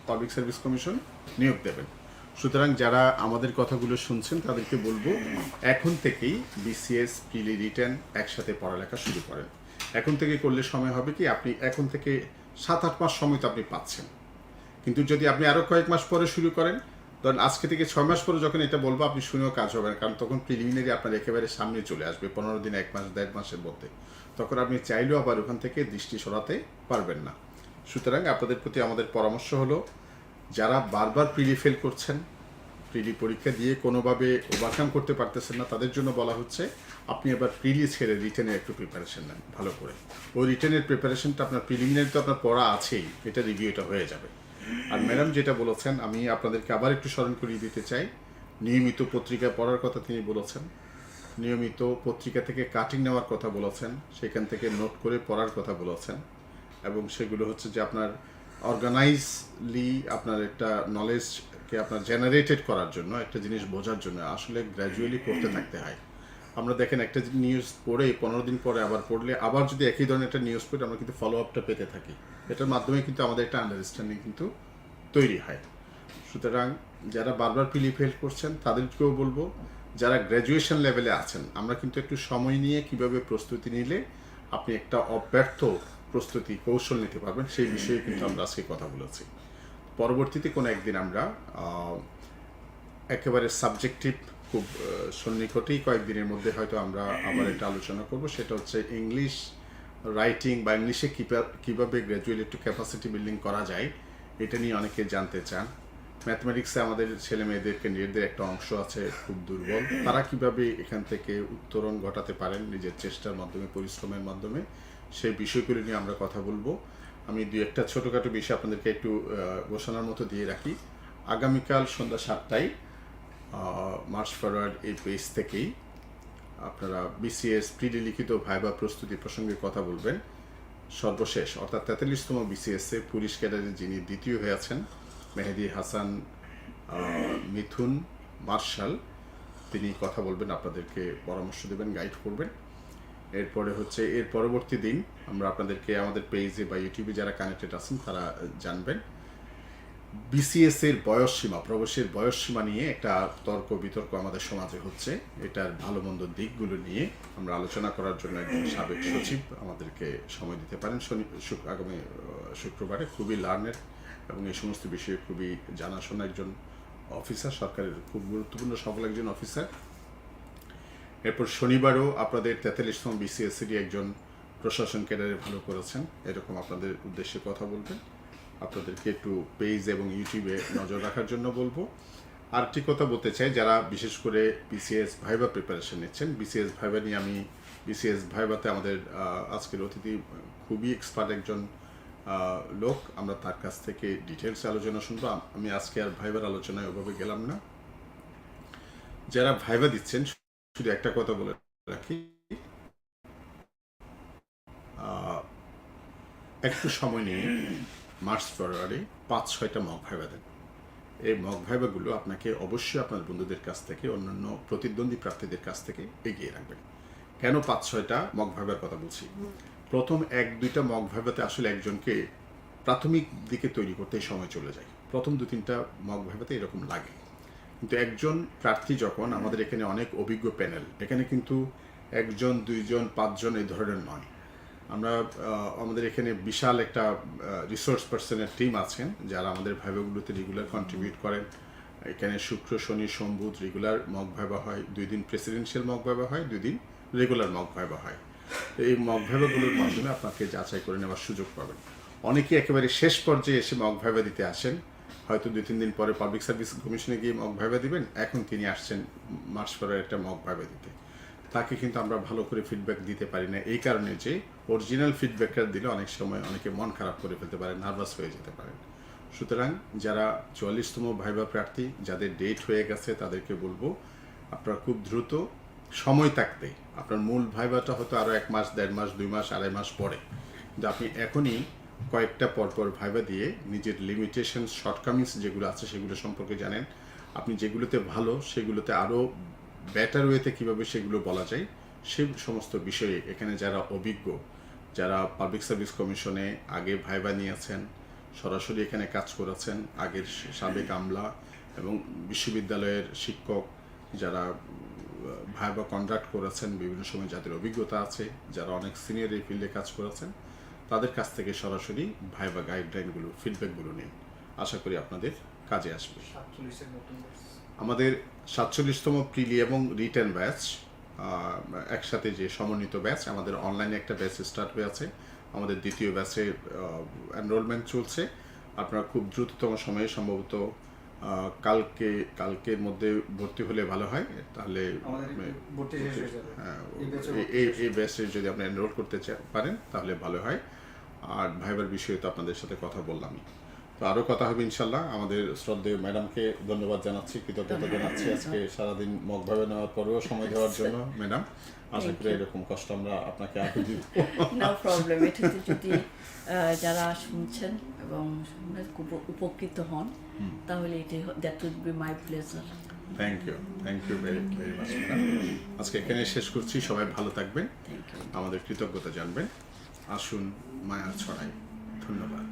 পাবলিক সার্ভিস কমিশন নিয়োগ দেবেন। সুতরাং যারা আমাদের কথাগুলো শুনছেন তাদেরকে বলবো এখন থেকেই বিসিএস প্রিলি রিটেন একসাথে পড়ালেখা শুরু করেন। এখন থেকে করলে সময় হবে কি, আপনি এখন থেকে 7-8 মাস সময় তো আপনি পাচ্ছেন, কিন্তু যদি আপনি আরও কয়েক মাস পরে শুরু করেন, ধরেন আজকে থেকে 6 মাস পরে যখন এটা বলবো আপনি শুনেও কাজ হবে না, কারণ তখন প্রিলিমিনারি আপনার একেবারে সামনে চলে আসবে 15 দিন, 1 মাস, 1.5 মাসের মধ্যে। তখন আপনি চাইলেও আবার ওখান থেকে দৃষ্টি সরাতে পারবেন না। সুতরাং আপনাদের প্রতি আমাদের পরামর্শ হলো, যারা বারবার প্রিলি ফেল করছেন, প্রিলি পরীক্ষা দিয়ে কোনোভাবে ওভারকাম করতে পারতেছেন না, তাদের জন্য বলা হচ্ছে আপনি এবার প্রিলি ছেড়ে রিটেনের একটু প্রিপারেশন নেন ভালো করে। ওই রিটেনের প্রিপারেশনটা আপনার প্রিলিমিনারি তো আপনার পড়া আছেই, এটা রিভিউটা হয়ে যাবে। আর ম্যাডাম যেটা বলেছেন, আমি আপনাদেরকে আবার একটু স্মরণ করিয়ে দিতে চাই, নিয়মিত পত্রিকা পড়ার কথা তিনি বলেছেন, নিয়মিত পত্রিকা থেকে কাটিং নেওয়ার কথা বলেছেন, সেখান থেকে নোট করে পড়ার কথা বলেছেন, এবং সেগুলো হচ্ছে যে আপনার অর্গানাইজলি আপনার একটা নলেজকে আপনার জেনারেটেড করার জন্য, একটা জিনিস বোঝার জন্য আসলে গ্র্যাজুয়ালি পড়তে থাকতে হয়। আমরা দেখেন একটা নিউজ পড়ে 15 দিন পরে আবার পড়লে, আবার যদি একই ধরনের একটা নিউজ পড়ে আমরা কিন্তু ফলো আপটা পেতে থাকি, এটার মাধ্যমে কিন্তু আমাদের একটা আন্ডারস্ট্যান্ডিং কিন্তু তৈরি হয়। সুতরাং যারা বারবার প্রিলি ফেল করছেন তাদেরকেও বলবো, যারা গ্র্যাজুয়েশন লেভেলে আছেন, আমরা কিন্তু একটু সময় নিয়ে কিভাবে প্রস্তুতি নিলে আপনি একটা অব্যর্থ প্রস্তুতি কৌশল নিতে পারবেন, সেই বিষয়ে কিন্তু আমরা আজকে কথা বলেছি। পরবর্তীতে কোনো একদিন আমরা একেবারে সাবজেক্টিভ খুব সন্নিকটেই কয়েকদিনের মধ্যে হয়তো আমরা আবার একটা আলোচনা করব, সেটা হচ্ছে ইংলিশ রাইটিং বা ইংলিশে কীভাবে গ্র্যাজুয়ালি একটু ক্যাপাসিটি বিল্ডিং করা যায়, এটা নিয়ে অনেকে জানতে চান। ম্যাথমেটিক্সে আমাদের ছেলে মেয়েদের ক্যান্ডিডেটদের একটা অংশ আছে খুব দুর্বল, তারা কিভাবে এখান থেকে উত্তরণ ঘটাতে পারেন নিজের চেষ্টার মাধ্যমে, পরিশ্রমের মাধ্যমে, সেই বিষয়গুলি নিয়ে আমরা কথা বলবো। আমি 2-1টা ছোটোখাটো বিষয় আপনাদেরকে একটু ঘোষণার মতো দিয়ে রাখি। আগামীকাল সন্ধ্যা 7টায় মার্চ ফরওয়ার্ড এই পেজ থেকেই আপনারা বিসিএস প্রিলি লিখিত ভাইবা প্রস্তুতি প্রসঙ্গে কথা বলবেন। সর্বশেষ অর্থাৎ 43তম বিসিএসে পুলিশ ক্যাডারে যিনি দ্বিতীয় হয়েছেন, মেহেদি হাসান মিথুন মার্শাল, তিনি কথা বলবেন, আপনাদেরকে পরামর্শ দেবেন, গাইড করবেন। এরপরে হচ্ছে এর পরবর্তী দিন আমরা আপনাদেরকে আমাদের পেজে বা ইউটিউবে যারা কানেক্টেড আছেন তারা জানবেন, বিসিএস এর বয়সসীমা, প্রবেশের বয়সসীমা নিয়ে একটা তর্ক বিতর্ক আমাদের সমাজে হচ্ছে। এটার ভালো মন্দ দিকগুলো নিয়ে আমরা আলোচনা করার জন্য একজন সাবেক সচিব আমাদেরকে সময় দিতে পারেন আগামী শুক্রবারে। খুবই লার্নের এবং এই সমস্ত বিষয়ে খুবই জানাশোনা একজন অফিসার, সরকারের খুব গুরুত্বপূর্ণ সফল একজন অফিসার। এরপর শনিবারও আপনাদের 43তম বিসিএসেরই একজন প্রশাসন ক্যাডারে ভালো করেছেন, এরকম আপনাদের উদ্দেশ্যে কথা বলবেন। আপনাদেরকে একটু পেজ এবং ইউটিউবে নজর রাখার জন্য বলবো। আরেকটি কথা বলতে চাই, যারা বিশেষ করে বিসিএস ভাইভা প্রিপারেশন নিচ্ছেন, বিসিএস ভাইভা নিয়ে আমি বিসিএস ভাইভাতে আমাদের আজকের অতিথি খুবই এক্সপার্ট একজন লোক, আমরা তার কাছ থেকে ডিটেলসে আলোচনা শুনবো। আমি আজকে আর ভাইভার আলোচনায় ওভাবে গেলাম না। যারা ভাইভা দিচ্ছেন শুধু একটা কথা বলে রাখি, একটু সময় নিয়ে মার্চ ফেব্রুয়ারি 5-6টা মক ভাইভা দেন। এই মক ভাইভাগুলো আপনাকে অবশ্যই আপনার বন্ধুদের কাছ থেকে, অন্যান্য প্রতিদ্বন্দ্বী প্রার্থীদের কাছ থেকে এগিয়ে রাখবেন। কেন 5-6টা মক ভাইভার কথা বলছি? প্রথম 1-2টা মক ভাইভাতে আসলে একজনকে প্রাথমিক দিকে তৈরি করতে সময় চলে যায়। প্রথম 2-3টা মক ভাইভাতে এরকম লাগে। কিন্তু একজন প্রার্থী যখন, আমাদের এখানে অনেক অভিজ্ঞ প্যানেল, এখানে কিন্তু 1জন 2জন 5জন এই ধরনের নয়। আমরা আমাদের এখানে বিশাল একটা রিসোর্স পার্সনের টিম আছেন যারা আমাদের ভাইভাগুলোতে রেগুলার কন্ট্রিবিউট করেন। এখানে শুক্র শনি সোম বুধ রেগুলার মক ভাইভা হয়, 2 দিন প্রেসিডেন্সিয়াল মক ভাইভা হয়, 2 দিন রেগুলার মক ভাইভা হয়। এই মক ভাইভাগুলোর মাধ্যমে আপনাকে যাচাই করে নেওয়ার সুযোগ পাবেন। অনেকে একেবারে শেষ পর্যায়ে এসে মক ভাইভা দিতে আসেন, হয়তো 2-3 দিন পরে পাবলিক সার্ভিস কমিশনে গিয়ে মক ভাইভা দিবেন, এখন তিনি আসছেন মার্চ পরে একটা মক ভাইভা দিতে। তাকে কিন্তু আমরা ভালো করে ফিডব্যাক দিতে পারি না, এই কারণে যে অরিজিনাল ফিডব্যাকটা দিলে অনেক সময় অনেকে মন খারাপ করে ফেলতে পারে, নার্ভাস হয়ে যেতে পারেন। সুতরাং যারা 44তম ভাইভা প্রার্থী, যাদের ডেট হয়ে গেছে, তাদেরকে বলবো আপনারা খুব দ্রুত সময় থাকতে, আপনার মূল ভাইভাটা হয়তো আরও 1 মাস 1.5 মাস 2 মাস 2.5 মাস পরে, কিন্তু আপনি এখনই কয়েকটা পরপর ভাইভা দিয়ে নিজের লিমিটেশন শর্টকামিংস যেগুলো আছে সেগুলো সম্পর্কে জানেন। আপনি যেগুলোতে ভালো সেগুলোতে আরও বেটার ওয়েতে কীভাবে সেগুলো বলা যায় সেই সমস্ত বিষয়ে এখানে যারা অভিজ্ঞ, যারা পাবলিক সার্ভিস কমিশনে আগে ভাইভা নিয়েছেন, সরাসরি এখানে কাজ করেছেন, আগের সাবেক আমলা এবং বিশ্ববিদ্যালয়ের শিক্ষক যারা ভাইভা কন্ডাক্ট করেছেন, বিভিন্ন সময় যাদের অভিজ্ঞতা আছে, যারা অনেক সিনিয়র এই ফিল্ডে কাজ করেছেন, তাদের কাছ থেকে সরাসরি ভাইভা গাইডলাইনগুলো ফিডব্যাকগুলো নিন। আশা করি আপনাদের কাজে আসবে। আমাদের 47তম প্রিলি এবং রিটেন ব্যাচ একসাথে যে সমন্বিত ব্যাচ, আমাদের অনলাইনে একটা ব্যাচ স্টার্ট হয়েছে, আমাদের দ্বিতীয় ব্যাচে এনরোলমেন্ট চলছে। আপনারা খুব দ্রুততম সময়ে, সম্ভবত কালকের মধ্যে ভর্তি হলে ভালো হয়, তাহলে এই ব্যাচে যদি আপনি এনরোল করতে পারেন তাহলে ভালো হয়। আর ভাইবার বিষয়ে তো আপনাদের সাথে কথা বললামই, তো আরও কথা হবে ইনশাল্লাহ। আমাদের শ্রদ্ধেয় ম্যাডামকে ধন্যবাদ জানাচ্ছি, কৃতজ্ঞতা জানাচ্ছি আজকে সারাদিন মক ভাইভা নেওয়ার পরেও সময় দেওয়ার জন্য। ম্যাডাম, আশা করি এরকম কষ্ট আমরা আপনাকে আগে দিব। No problem. এটাতে যদি যারা শুনছেন এবং উপকৃত হন তাহলে এটাই, that will be my pleasure. Thank you very much madam. আজকে এখানে শেষ করছি, সবাই ভালো থাকবেন, আমাদের কৃতজ্ঞতা জানবেন। আসুন মায়া ছড়াই। ধন্যবাদ।